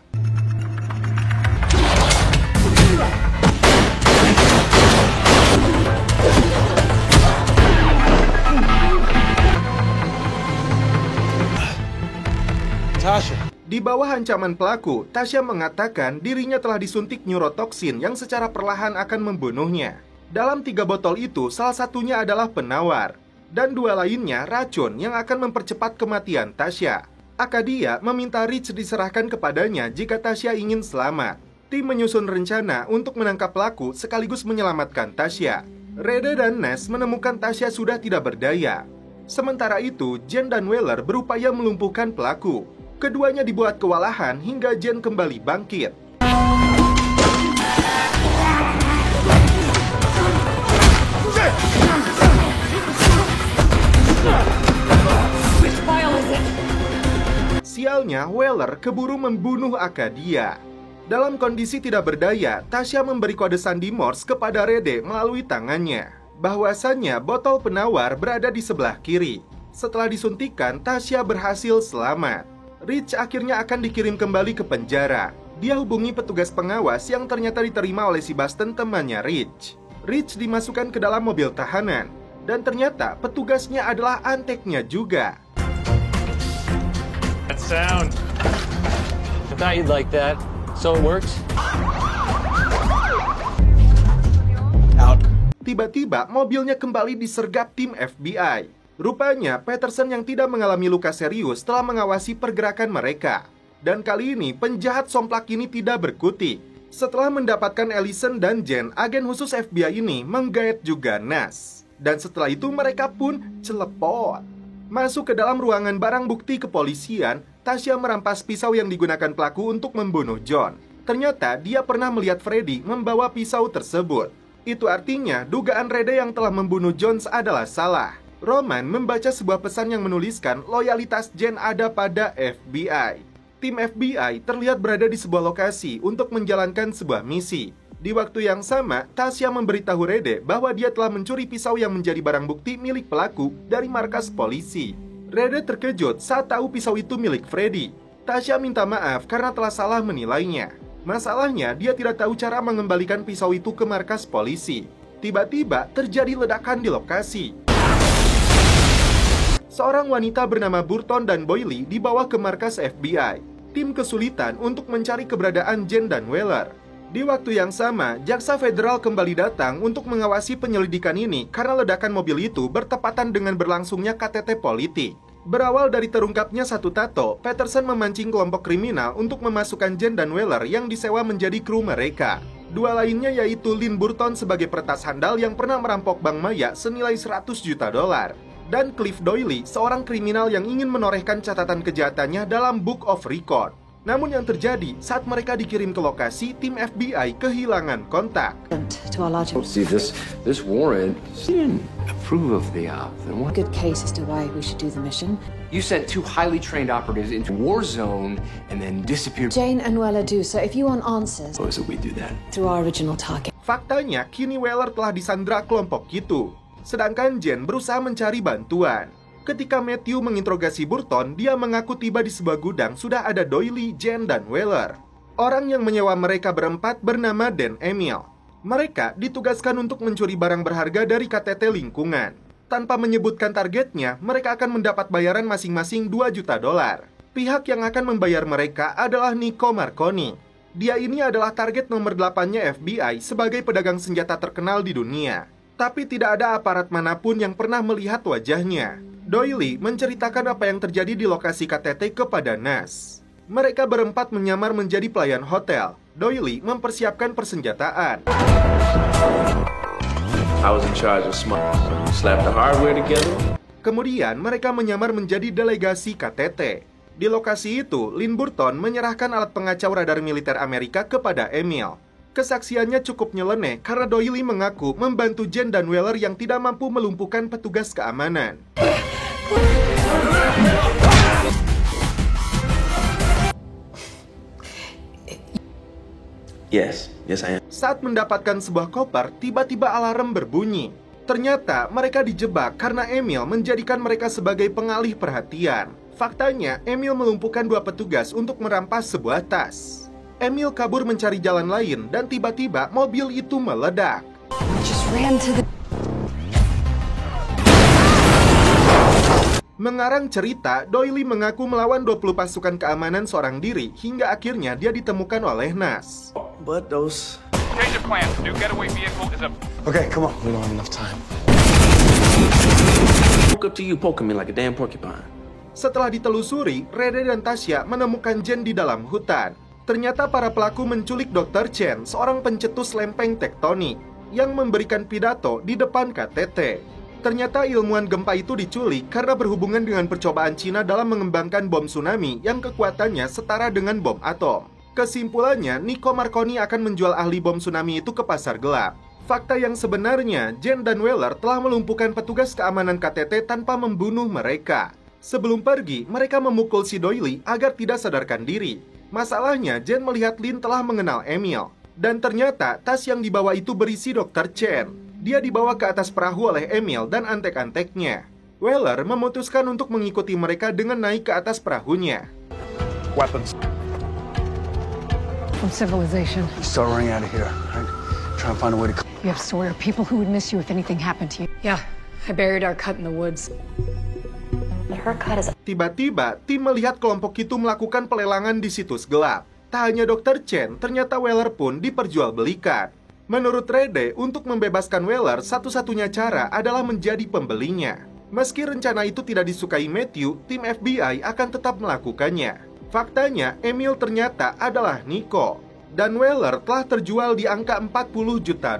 Tasha. Di bawah ancaman pelaku, Tasya mengatakan dirinya telah disuntik neurotoksin yang secara perlahan akan membunuhnya. Dalam 3 botol itu, salah satunya adalah penawar. Dan 2 lainnya racun yang akan mempercepat kematian Tasya. Akadia meminta Rich diserahkan kepadanya jika Tasya ingin selamat. Tim menyusun rencana untuk menangkap pelaku sekaligus menyelamatkan Tasya. Rede dan Ness menemukan Tasya sudah tidak berdaya. Sementara itu, Jen dan Weller berupaya melumpuhkan pelaku. Keduanya dibuat kewalahan hingga Jen kembali bangkit. Sialnya, Weller keburu membunuh Akadia. Dalam kondisi tidak berdaya, Tasya memberi kode sandi Morse kepada Rede melalui tangannya. Bahwasannya botol penawar berada di sebelah kiri. Setelah disuntikan, Tasya berhasil selamat. Rich akhirnya akan dikirim kembali ke penjara. Dia hubungi petugas pengawas yang ternyata diterima oleh si Baston, temannya Rich. Rich dimasukkan ke dalam mobil tahanan. Dan ternyata petugasnya adalah anteknya juga. That sound. I thought you'd like that. So it works? Out. Tiba-tiba mobilnya kembali disergap tim FBI. Rupanya Peterson yang tidak mengalami luka serius telah mengawasi pergerakan mereka. Dan kali ini penjahat somplak ini tidak berkutik. Setelah mendapatkan Allison dan Jen, agen khusus FBI ini menggait juga Nas. Dan setelah itu mereka pun celepot. Masuk ke dalam ruangan barang bukti kepolisian, Tasya merampas pisau yang digunakan pelaku untuk membunuh John. Ternyata dia pernah melihat Freddy membawa pisau tersebut. Itu artinya dugaan Rede yang telah membunuh Jones adalah salah. Roman membaca sebuah pesan yang menuliskan loyalitas Jen ada pada FBI. Tim FBI terlihat berada di sebuah lokasi untuk menjalankan sebuah misi. Di waktu yang sama, Tasya memberitahu Rede bahwa dia telah mencuri pisau yang menjadi barang bukti milik pelaku dari markas polisi. Rede terkejut saat tahu pisau itu milik Freddy. Tasya minta maaf karena telah salah menilainya. Masalahnya, dia tidak tahu cara mengembalikan pisau itu ke markas polisi. Tiba-tiba terjadi ledakan di lokasi. Seorang wanita bernama Burton dan Boyle dibawa ke markas FBI. Tim kesulitan untuk mencari keberadaan Jen dan Weller. Di waktu yang sama, jaksa federal kembali datang untuk mengawasi penyelidikan ini karena ledakan mobil itu bertepatan dengan berlangsungnya KTT politik. Berawal dari terungkapnya satu tato, Peterson memancing kelompok kriminal untuk memasukkan Jen dan Weller yang disewa menjadi kru mereka. Dua lainnya yaitu Lynn Burton sebagai peretas handal yang pernah merampok Bank Maya senilai $100 juta. Dan Cliff Doyle, seorang kriminal yang ingin menorehkan catatan kejahatannya dalam Book of Record. Namun yang terjadi saat mereka dikirim ke lokasi, tim FBI kehilangan kontak. See, this warrant didn't approve of the op. Then what? Good case as to why we should do the mission. You sent 2 highly trained operatives into war zone and then disappeared. Jane and Weller do so. If you want answers, Suppose that we do that through our original target. Faktanya, kini Weller telah disandra kelompok itu. Sedangkan Jen berusaha mencari bantuan. Ketika Matthew menginterogasi Burton, dia mengaku tiba di sebuah gudang sudah ada Doyle, Jen, dan Weller. Orang yang menyewa mereka berempat bernama Dan Emil. Mereka ditugaskan untuk mencuri barang berharga dari KTT lingkungan. Tanpa menyebutkan targetnya, mereka akan mendapat bayaran masing-masing $2 juta. Pihak yang akan membayar mereka adalah Nico Marconi. Dia ini adalah target nomor 8-nya FBI sebagai pedagang senjata terkenal di dunia. Tapi tidak ada aparat manapun yang pernah melihat wajahnya. Doyle menceritakan apa yang terjadi di lokasi KTT kepada Nas. Mereka berempat menyamar menjadi pelayan hotel. Doyle mempersiapkan persenjataan. I was in charge of slap the hardware together. Kemudian mereka menyamar menjadi delegasi KTT. Di lokasi itu, Lynn Burton menyerahkan alat pengacau radar militer Amerika kepada Emil. Kesaksiannya cukup nyeleneh karena Doyle mengaku membantu Jen dan Weller yang tidak mampu melumpuhkan petugas keamanan. Yes, I am. Saat mendapatkan sebuah koper, tiba-tiba alarm berbunyi. Ternyata mereka dijebak karena Emil menjadikan mereka sebagai pengalih perhatian. Faktanya, Emil melumpuhkan 2 petugas untuk merampas sebuah tas. Emil kabur mencari jalan lain dan tiba-tiba mobil itu meledak. Mengarang cerita, Doyle mengaku melawan 20 pasukan keamanan seorang diri hingga akhirnya dia ditemukan oleh Nas. But those... Change of plans. New getaway vehicle is a... Okay, come on. We don't have enough time. Woke up to you poking me like a damn porcupine. Setelah ditelusuri, Rede dan Tasya menemukan Jen di dalam hutan. Ternyata para pelaku menculik Dr. Chen, seorang pencetus lempeng tektonik, yang memberikan pidato di depan KTT. Ternyata ilmuwan gempa itu diculik karena berhubungan dengan percobaan Cina dalam mengembangkan bom tsunami yang kekuatannya setara dengan bom atom. Kesimpulannya, Nico Marconi akan menjual ahli bom tsunami itu ke pasar gelap. Fakta yang sebenarnya, Jen dan Weller telah melumpuhkan petugas keamanan KTT tanpa membunuh mereka. Sebelum pergi, mereka memukul si Doyle agar tidak sadarkan diri. Masalahnya, Jen melihat Lynn telah mengenal Emil. Dan ternyata tas yang dibawa itu berisi Dr. Chen. Dia dibawa ke atas perahu oleh Emil dan antek-anteknya. Weller memutuskan untuk mengikuti mereka dengan naik ke atas perahunya. Weapons. From civilization. Start running out of here. Right? Try and find a way to... You have sawyer people who would miss you if anything happened to you. Yeah, I buried our cut in the woods. Tiba-tiba, tim melihat kelompok itu melakukan pelelangan di situs gelap. Tak hanya Dr. Chen, ternyata Weller pun diperjualbelikan. Menurut Rede, untuk membebaskan Weller, satu-satunya cara adalah menjadi pembelinya. Meski rencana itu tidak disukai Matthew, tim FBI akan tetap melakukannya. Faktanya, Emil ternyata adalah Nico. dan Weller telah terjual di angka $40 juta.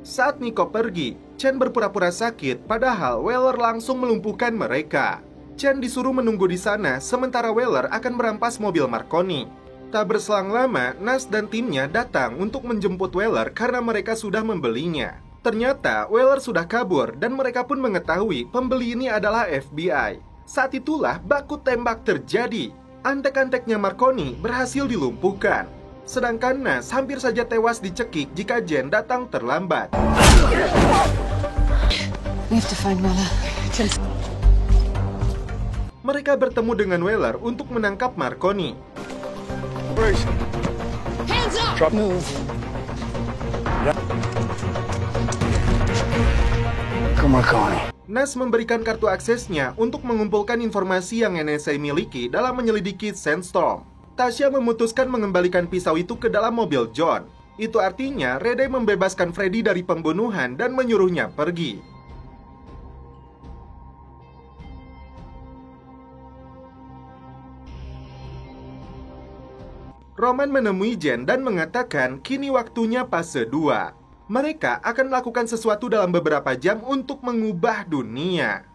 Saat Nico pergi, Chen berpura-pura sakit, padahal Weller langsung melumpuhkan mereka. Chen disuruh menunggu di sana, sementara Weller akan merampas mobil Marconi. Tak berselang lama, Nash dan timnya datang untuk menjemput Weller karena mereka sudah membelinya. Ternyata Weller sudah kabur dan mereka pun mengetahui pembeli ini adalah FBI. Saat itulah baku tembak terjadi. Antek-anteknya Marconi berhasil dilumpuhkan. Sedangkan Nash hampir saja tewas dicekik jika Jen datang terlambat. We have to find Wella. Mereka bertemu dengan Weller untuk menangkap Marconi. Hands up! Drop. Move. Come on, Connie. Nash memberikan kartu aksesnya untuk mengumpulkan informasi yang NSA miliki dalam menyelidiki Sandstorm. Tasha memutuskan mengembalikan pisau itu ke dalam mobil John. Itu artinya Rede membebaskan Freddy dari pembunuhan dan menyuruhnya pergi. Roman menemui Jen dan mengatakan kini waktunya fase 2. Mereka akan melakukan sesuatu dalam beberapa jam untuk mengubah dunia.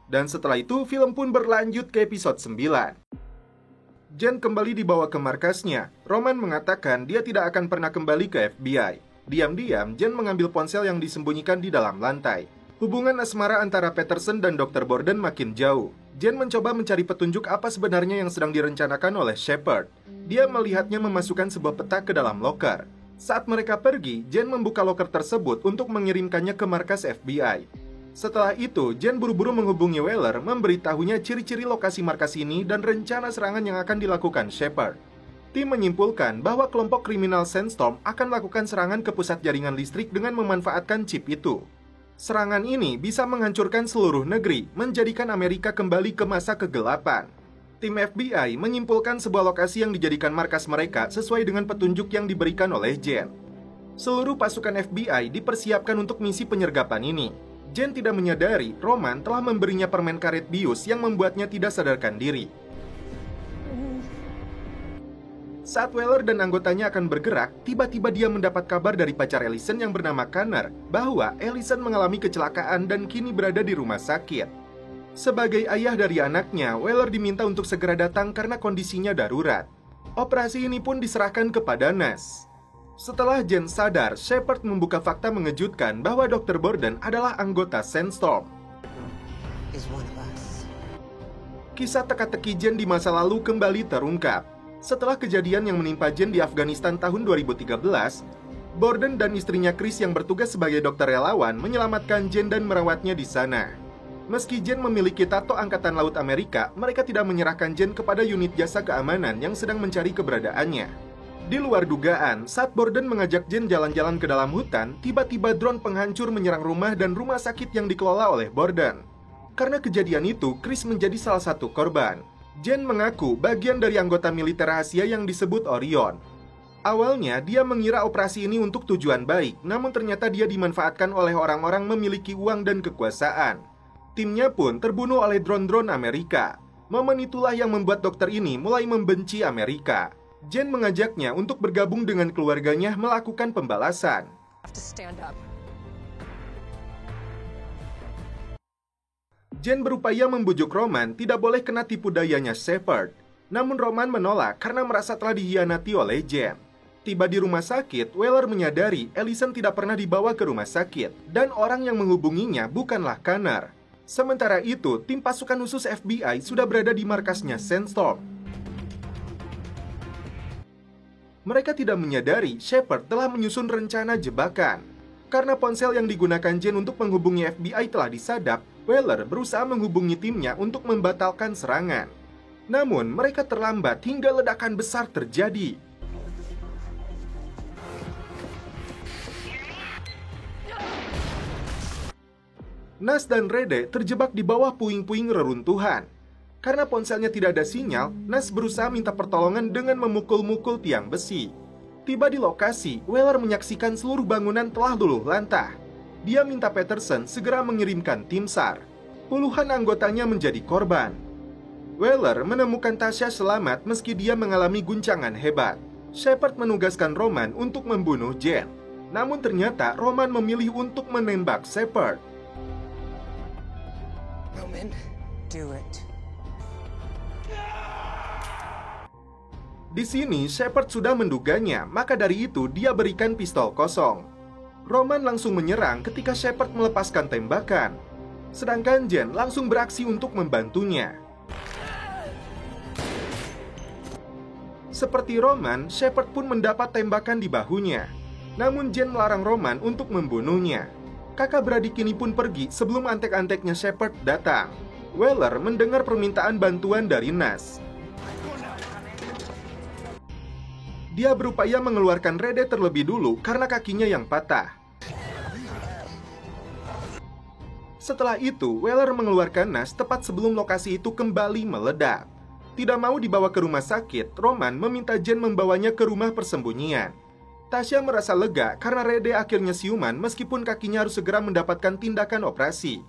Dan setelah itu, film pun berlanjut ke episode 9. Jen kembali dibawa ke markasnya. Roman mengatakan dia tidak akan pernah kembali ke FBI. Diam-diam, Jen mengambil ponsel yang disembunyikan di dalam lantai. Hubungan asmara antara Peterson dan Dr. Borden makin jauh. Jen mencoba mencari petunjuk apa sebenarnya yang sedang direncanakan oleh Shepard. Dia melihatnya memasukkan sebuah peta ke dalam loker. Saat mereka pergi, Jen membuka loker tersebut untuk mengirimkannya ke markas FBI. Setelah itu, Jen buru-buru menghubungi Weller, memberitahunya ciri-ciri lokasi markas ini dan rencana serangan yang akan dilakukan Shepard. Tim menyimpulkan bahwa kelompok kriminal Sandstorm akan melakukan serangan ke pusat jaringan listrik dengan memanfaatkan chip itu. Serangan ini bisa menghancurkan seluruh negeri, menjadikan Amerika kembali ke masa kegelapan. Tim FBI menyimpulkan sebuah lokasi yang dijadikan markas mereka sesuai dengan petunjuk yang diberikan oleh Jen. Seluruh pasukan FBI dipersiapkan untuk misi penyergapan ini. Jen tidak menyadari Roman telah memberinya permen karet bius yang membuatnya tidak sadarkan diri. Saat Weller dan anggotanya akan bergerak, tiba-tiba dia mendapat kabar dari pacar Ellison yang bernama Connor bahwa Ellison mengalami kecelakaan dan kini berada di rumah sakit. Sebagai ayah dari anaknya, Weller diminta untuk segera datang karena kondisinya darurat. Operasi ini pun diserahkan kepada Nash. Setelah Jen sadar, Shepard membuka fakta mengejutkan bahwa Dr. Borden adalah anggota Sandstorm. Kisah teka-teki Jen di masa lalu kembali terungkap. Setelah kejadian yang menimpa Jen di Afghanistan tahun 2013, Borden dan istrinya Chris yang bertugas sebagai dokter relawan menyelamatkan Jen dan merawatnya di sana. Meski Jen memiliki tato Angkatan Laut Amerika, mereka tidak menyerahkan Jen kepada unit jasa keamanan yang sedang mencari keberadaannya. Di luar dugaan, saat Borden mengajak Jen jalan-jalan ke dalam hutan, tiba-tiba drone penghancur menyerang rumah dan rumah sakit yang dikelola oleh Borden. Karena kejadian itu, Chris menjadi salah satu korban. Jen mengaku bagian dari anggota militer rahasia yang disebut Orion. Awalnya, dia mengira operasi ini untuk tujuan baik, namun ternyata dia dimanfaatkan oleh orang-orang memiliki uang dan kekuasaan. Timnya pun terbunuh oleh drone-drone Amerika. Momen itulah yang membuat dokter ini mulai membenci Amerika. Jen mengajaknya untuk bergabung dengan keluarganya melakukan pembalasan. Jen berupaya membujuk Roman tidak boleh kena tipu dayanya Shepard. Namun Roman menolak karena merasa telah dihianati oleh Jen. Tiba di rumah sakit, Weller menyadari Ellison tidak pernah dibawa ke rumah sakit dan orang yang menghubunginya bukanlah Connor. Sementara itu, tim pasukan khusus FBI sudah berada di markasnya Sandstorm. Mereka tidak menyadari Shepard telah menyusun rencana jebakan. Karena ponsel yang digunakan Jen untuk menghubungi FBI telah disadap, Weller berusaha menghubungi timnya untuk membatalkan serangan. Namun, mereka terlambat hingga ledakan besar terjadi. Nash dan Rede terjebak di bawah puing-puing reruntuhan. Karena ponselnya tidak ada sinyal, Nash berusaha minta pertolongan dengan memukul-mukul tiang besi. Tiba di lokasi, Weller menyaksikan seluruh bangunan telah luluh lantah. Dia minta Peterson segera mengirimkan tim SAR. Puluhan anggotanya menjadi korban. Weller menemukan Tasha selamat meski dia mengalami guncangan hebat. Shepard menugaskan Roman untuk membunuh Jen. Namun ternyata Roman memilih untuk menembak Shepard. Roman, do it. Di sini Shepard sudah menduganya, maka dari itu dia berikan pistol kosong. Roman langsung menyerang ketika Shepard melepaskan tembakan. Sedangkan Jen langsung beraksi untuk membantunya. Seperti Roman, Shepard pun mendapat tembakan di bahunya. Namun Jen melarang Roman untuk membunuhnya. Kakak beradik ini pun pergi sebelum antek-anteknya Shepard datang. Weller mendengar permintaan bantuan dari Nas. Dia berupaya mengeluarkan Rede terlebih dulu karena kakinya yang patah. Setelah itu, Weller mengeluarkan Nas tepat sebelum lokasi itu kembali meledak. Tidak mau dibawa ke rumah sakit, Roman meminta Jen membawanya ke rumah persembunyian. Tasya merasa lega karena Rede akhirnya siuman meskipun kakinya harus segera mendapatkan tindakan operasi.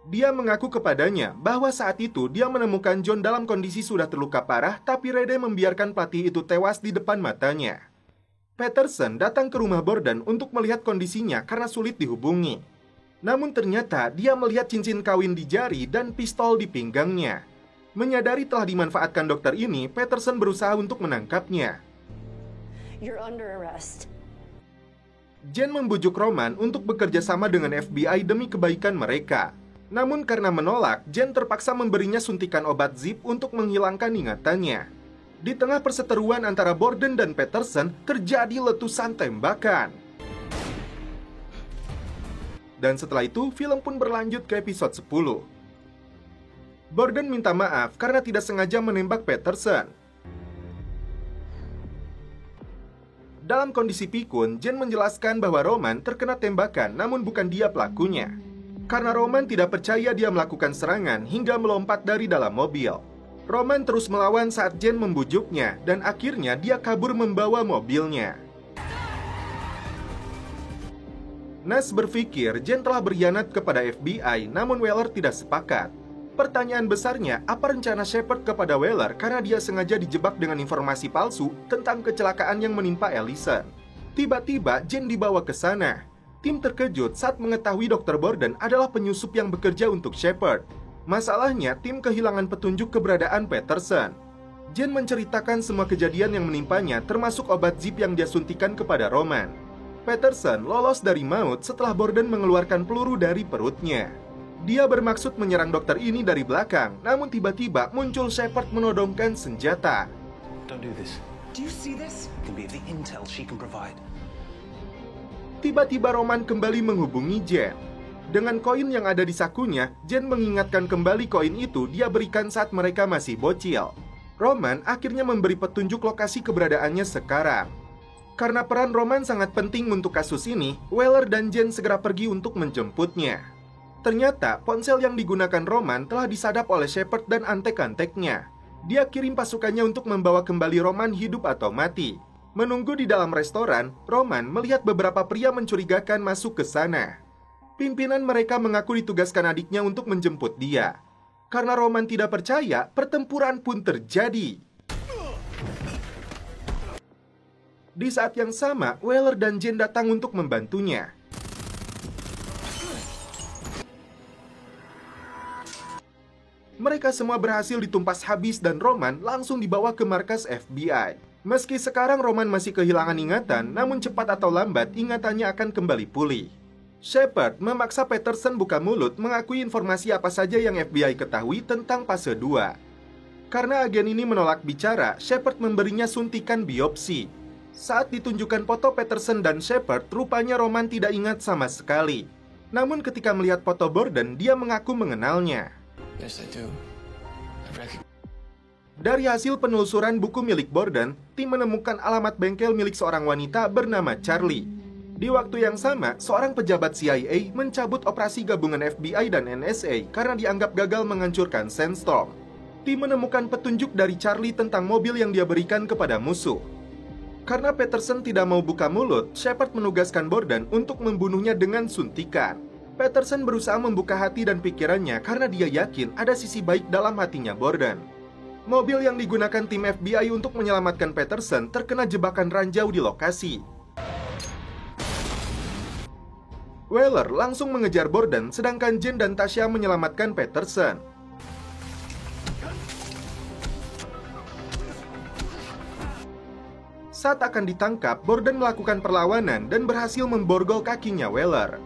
Dia mengaku kepadanya bahwa saat itu dia menemukan John dalam kondisi sudah terluka parah, tapi Rede membiarkan pelatih itu tewas di depan matanya. Peterson datang ke rumah Borden untuk melihat kondisinya karena sulit dihubungi. Namun ternyata dia melihat cincin kawin di jari dan pistol di pinggangnya. Menyadari telah dimanfaatkan dokter ini, Peterson berusaha untuk menangkapnya. You're under arrest. Jen membujuk Roman untuk bekerja sama dengan FBI demi kebaikan mereka. Namun karena menolak, Jen terpaksa memberinya suntikan obat zip untuk menghilangkan ingatannya. Di tengah perseteruan antara Borden dan Peterson, terjadi letusan tembakan. Dan setelah itu, film pun berlanjut ke episode 10. Borden minta maaf karena tidak sengaja menembak Peterson. Dalam kondisi pikun, Jen menjelaskan bahwa Roman terkena tembakan namun bukan dia pelakunya. Karena Roman tidak percaya dia melakukan serangan hingga melompat dari dalam mobil. Roman terus melawan saat Jen membujuknya dan akhirnya dia kabur membawa mobilnya. Nas berpikir Jen telah berkhianat kepada FBI, namun Weller tidak sepakat. Pertanyaan besarnya, apa rencana Shepard kepada Weller karena dia sengaja dijebak dengan informasi palsu tentang kecelakaan yang menimpa Ellison. Tiba-tiba Jen dibawa ke sana. Tim terkejut saat mengetahui Dr. Borden adalah penyusup yang bekerja untuk Shepard. Masalahnya, tim kehilangan petunjuk keberadaan Peterson. Jen menceritakan semua kejadian yang menimpanya, termasuk obat zip yang dia suntikan kepada Roman. Peterson lolos dari maut setelah Borden mengeluarkan peluru dari perutnya. Dia bermaksud menyerang dokter ini dari belakang, namun tiba-tiba muncul Shepard menodongkan senjata. Don't do this. Do you see this? It can be the intel she can provide. Tiba-tiba Roman kembali menghubungi Jen. Dengan koin yang ada di sakunya, Jen mengingatkan kembali koin itu dia berikan saat mereka masih bocil. Roman akhirnya memberi petunjuk lokasi keberadaannya sekarang. Karena peran Roman sangat penting untuk kasus ini, Weller dan Jen segera pergi untuk menjemputnya. Ternyata ponsel yang digunakan Roman telah disadap oleh Shepard dan antek-anteknya. Dia kirim pasukannya untuk membawa kembali Roman hidup atau mati. Menunggu di dalam restoran, Roman melihat beberapa pria mencurigakan masuk ke sana. Pimpinan mereka mengaku ditugaskan adiknya untuk menjemput dia. Karena Roman tidak percaya, pertempuran pun terjadi. Di saat yang sama, Weller dan Jen datang untuk membantunya. Mereka semua berhasil ditumpas habis dan Roman langsung dibawa ke markas FBI. Meski sekarang Roman masih kehilangan ingatan, namun cepat atau lambat ingatannya akan kembali pulih. Shepard memaksa Peterson buka mulut mengakui informasi apa saja yang FBI ketahui tentang fase 2. Karena agen ini menolak bicara, Shepard memberinya suntikan biopsi. Saat ditunjukkan foto Peterson dan Shepard, rupanya Roman tidak ingat sama sekali. Namun ketika melihat foto Borden, dia mengaku mengenalnya. Yes, I do. Dari hasil penelusuran buku milik Borden, tim menemukan alamat bengkel milik seorang wanita bernama Charlie. Di waktu yang sama, seorang pejabat CIA mencabut operasi gabungan FBI dan NSA karena dianggap gagal menghancurkan Sandstorm. Tim menemukan petunjuk dari Charlie tentang mobil yang dia berikan kepada musuh. Karena Peterson tidak mau buka mulut, Shepard menugaskan Borden untuk membunuhnya dengan suntikan. Peterson berusaha membuka hati dan pikirannya karena dia yakin ada sisi baik dalam hatinya Borden. Mobil yang digunakan tim FBI untuk menyelamatkan Peterson terkena jebakan ranjau di lokasi. Weller langsung mengejar Borden, sedangkan Jane dan Tasha menyelamatkan Peterson. Saat akan ditangkap, Borden melakukan perlawanan dan berhasil memborgol kakinya Weller.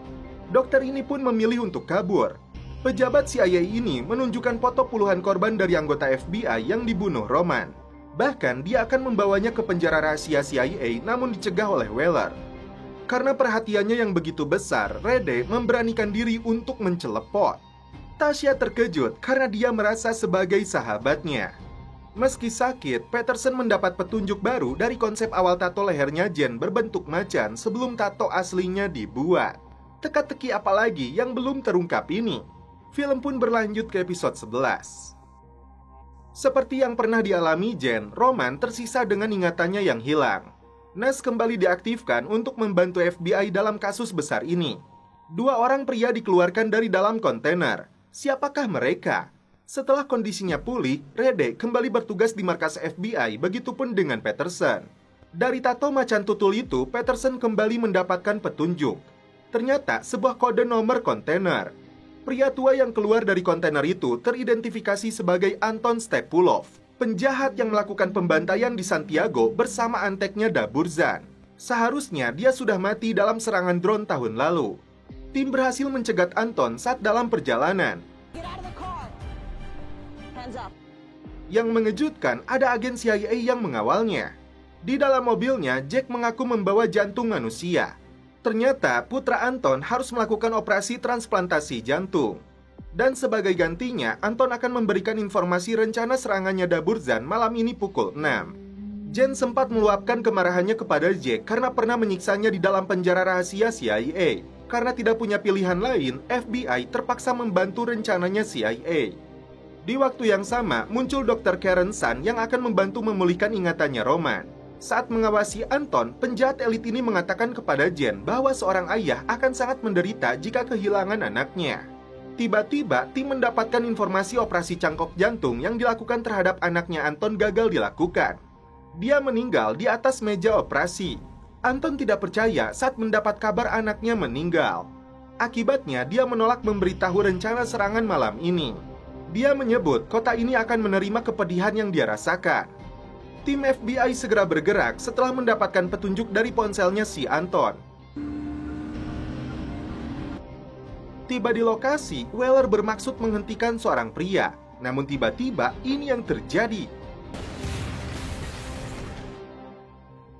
Dokter ini pun memilih untuk kabur. Pejabat CIA ini menunjukkan foto puluhan korban dari anggota FBI yang dibunuh Roman. Bahkan dia akan membawanya ke penjara rahasia CIA namun dicegah oleh Weller. Karena perhatiannya yang begitu besar, Rede memberanikan diri untuk mencelepot. Tasha terkejut karena dia merasa sebagai sahabatnya. Meski sakit, Peterson mendapat petunjuk baru dari konsep awal tato lehernya Jane berbentuk macan sebelum tato aslinya dibuat. Teka-teki apalagi yang belum terungkap ini. Film pun berlanjut ke episode 11. Seperti yang pernah dialami Jane, Roman tersisa dengan ingatannya yang hilang. Nas kembali diaktifkan untuk membantu FBI dalam kasus besar ini. 2 orang pria dikeluarkan dari dalam kontainer. Siapakah mereka? Setelah kondisinya pulih, Rede kembali bertugas di markas FBI, begitupun dengan Peterson. Dari tato macan tutul itu, Peterson kembali mendapatkan petunjuk. Ternyata sebuah kode nomor kontainer. Pria tua yang keluar dari kontainer itu teridentifikasi sebagai Anton Stepulov, penjahat yang melakukan pembantaian di Santiago bersama anteknya Daburzan. Seharusnya dia sudah mati dalam serangan drone tahun lalu. Tim berhasil mencegat Anton saat dalam perjalanan. Yang mengejutkan, ada agen CIA yang mengawalnya. Di dalam mobilnya, Jack mengaku membawa jantung manusia. Ternyata putra Anton harus melakukan operasi transplantasi jantung. Dan sebagai gantinya, Anton akan memberikan informasi rencana serangannya Daburzan malam ini pukul 6. Jane sempat meluapkan kemarahannya kepada Jack karena pernah menyiksanya di dalam penjara rahasia CIA. Karena tidak punya pilihan lain, FBI terpaksa membantu rencananya CIA. Di waktu yang sama, muncul Dr. Karen Sun yang akan membantu memulihkan ingatannya Roman. Saat mengawasi Anton, penjahat elit ini mengatakan kepada Jane bahwa seorang ayah akan sangat menderita jika kehilangan anaknya. Tiba-tiba, tim mendapatkan informasi operasi cangkok jantung yang dilakukan terhadap anaknya Anton gagal dilakukan. Dia meninggal di atas meja operasi. Anton tidak percaya saat mendapat kabar anaknya meninggal. Akibatnya, dia menolak memberitahu rencana serangan malam ini. Dia menyebut kota ini akan menerima kepedihan yang dia rasakan. Tim FBI segera bergerak setelah mendapatkan petunjuk dari ponselnya si Anton. Tiba di lokasi, Weller bermaksud menghentikan seorang pria. Namun tiba-tiba ini yang terjadi.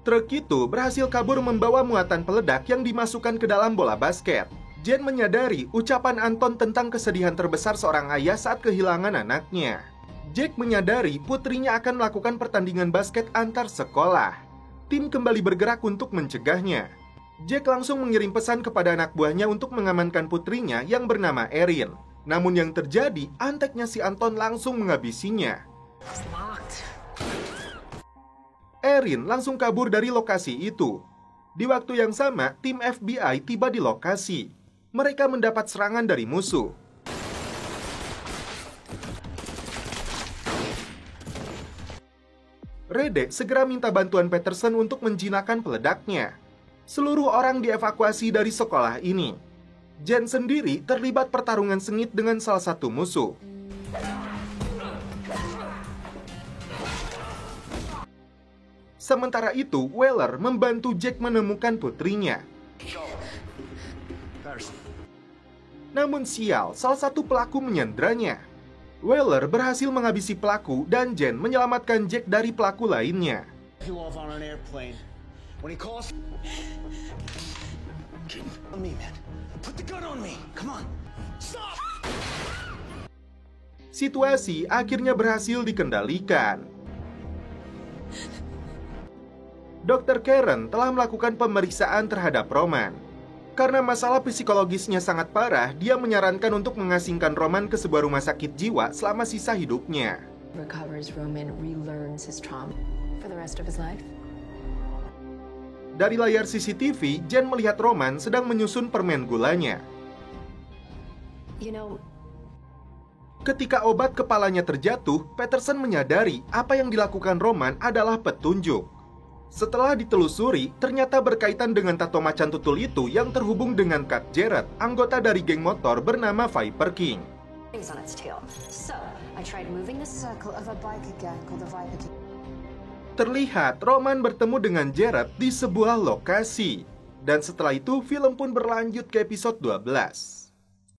Truk itu berhasil kabur membawa muatan peledak yang dimasukkan ke dalam bola basket. Jane menyadari ucapan Anton tentang kesedihan terbesar seorang ayah saat kehilangan anaknya. Jack menyadari putrinya akan melakukan pertandingan basket antar sekolah. Tim kembali bergerak untuk mencegahnya. Jack langsung mengirim pesan kepada anak buahnya untuk mengamankan putrinya yang bernama Erin. Namun yang terjadi, anteknya si Anton langsung menghabisinya. Erin langsung kabur dari lokasi itu. Di waktu yang sama, tim FBI tiba di lokasi. Mereka mendapat serangan dari musuh. Rede segera minta bantuan Peterson untuk menjinakkan peledaknya. Seluruh orang dievakuasi dari sekolah ini. Jane sendiri terlibat pertarungan sengit dengan salah satu musuh. Sementara itu, Weller membantu Jack menemukan putrinya. Namun sial, salah satu pelaku menyandranya. Weller berhasil menghabisi pelaku dan Jane menyelamatkan Jack dari pelaku lainnya. Situasi akhirnya berhasil dikendalikan. Dr. Karen telah melakukan pemeriksaan terhadap Roman. Karena masalah psikologisnya sangat parah, dia menyarankan untuk mengasingkan Roman ke sebuah rumah sakit jiwa selama sisa hidupnya. Dari layar CCTV, Jane melihat Roman sedang menyusun permen gulanya. Ketika obat kepalanya terjatuh, Peterson menyadari apa yang dilakukan Roman adalah petunjuk. Setelah ditelusuri, ternyata berkaitan dengan tato macan tutul itu yang terhubung dengan Kat Jarrett, anggota dari geng motor bernama Viper King. Terlihat Roman bertemu dengan Jarrett di sebuah lokasi. Dan setelah itu, film pun berlanjut ke episode 12.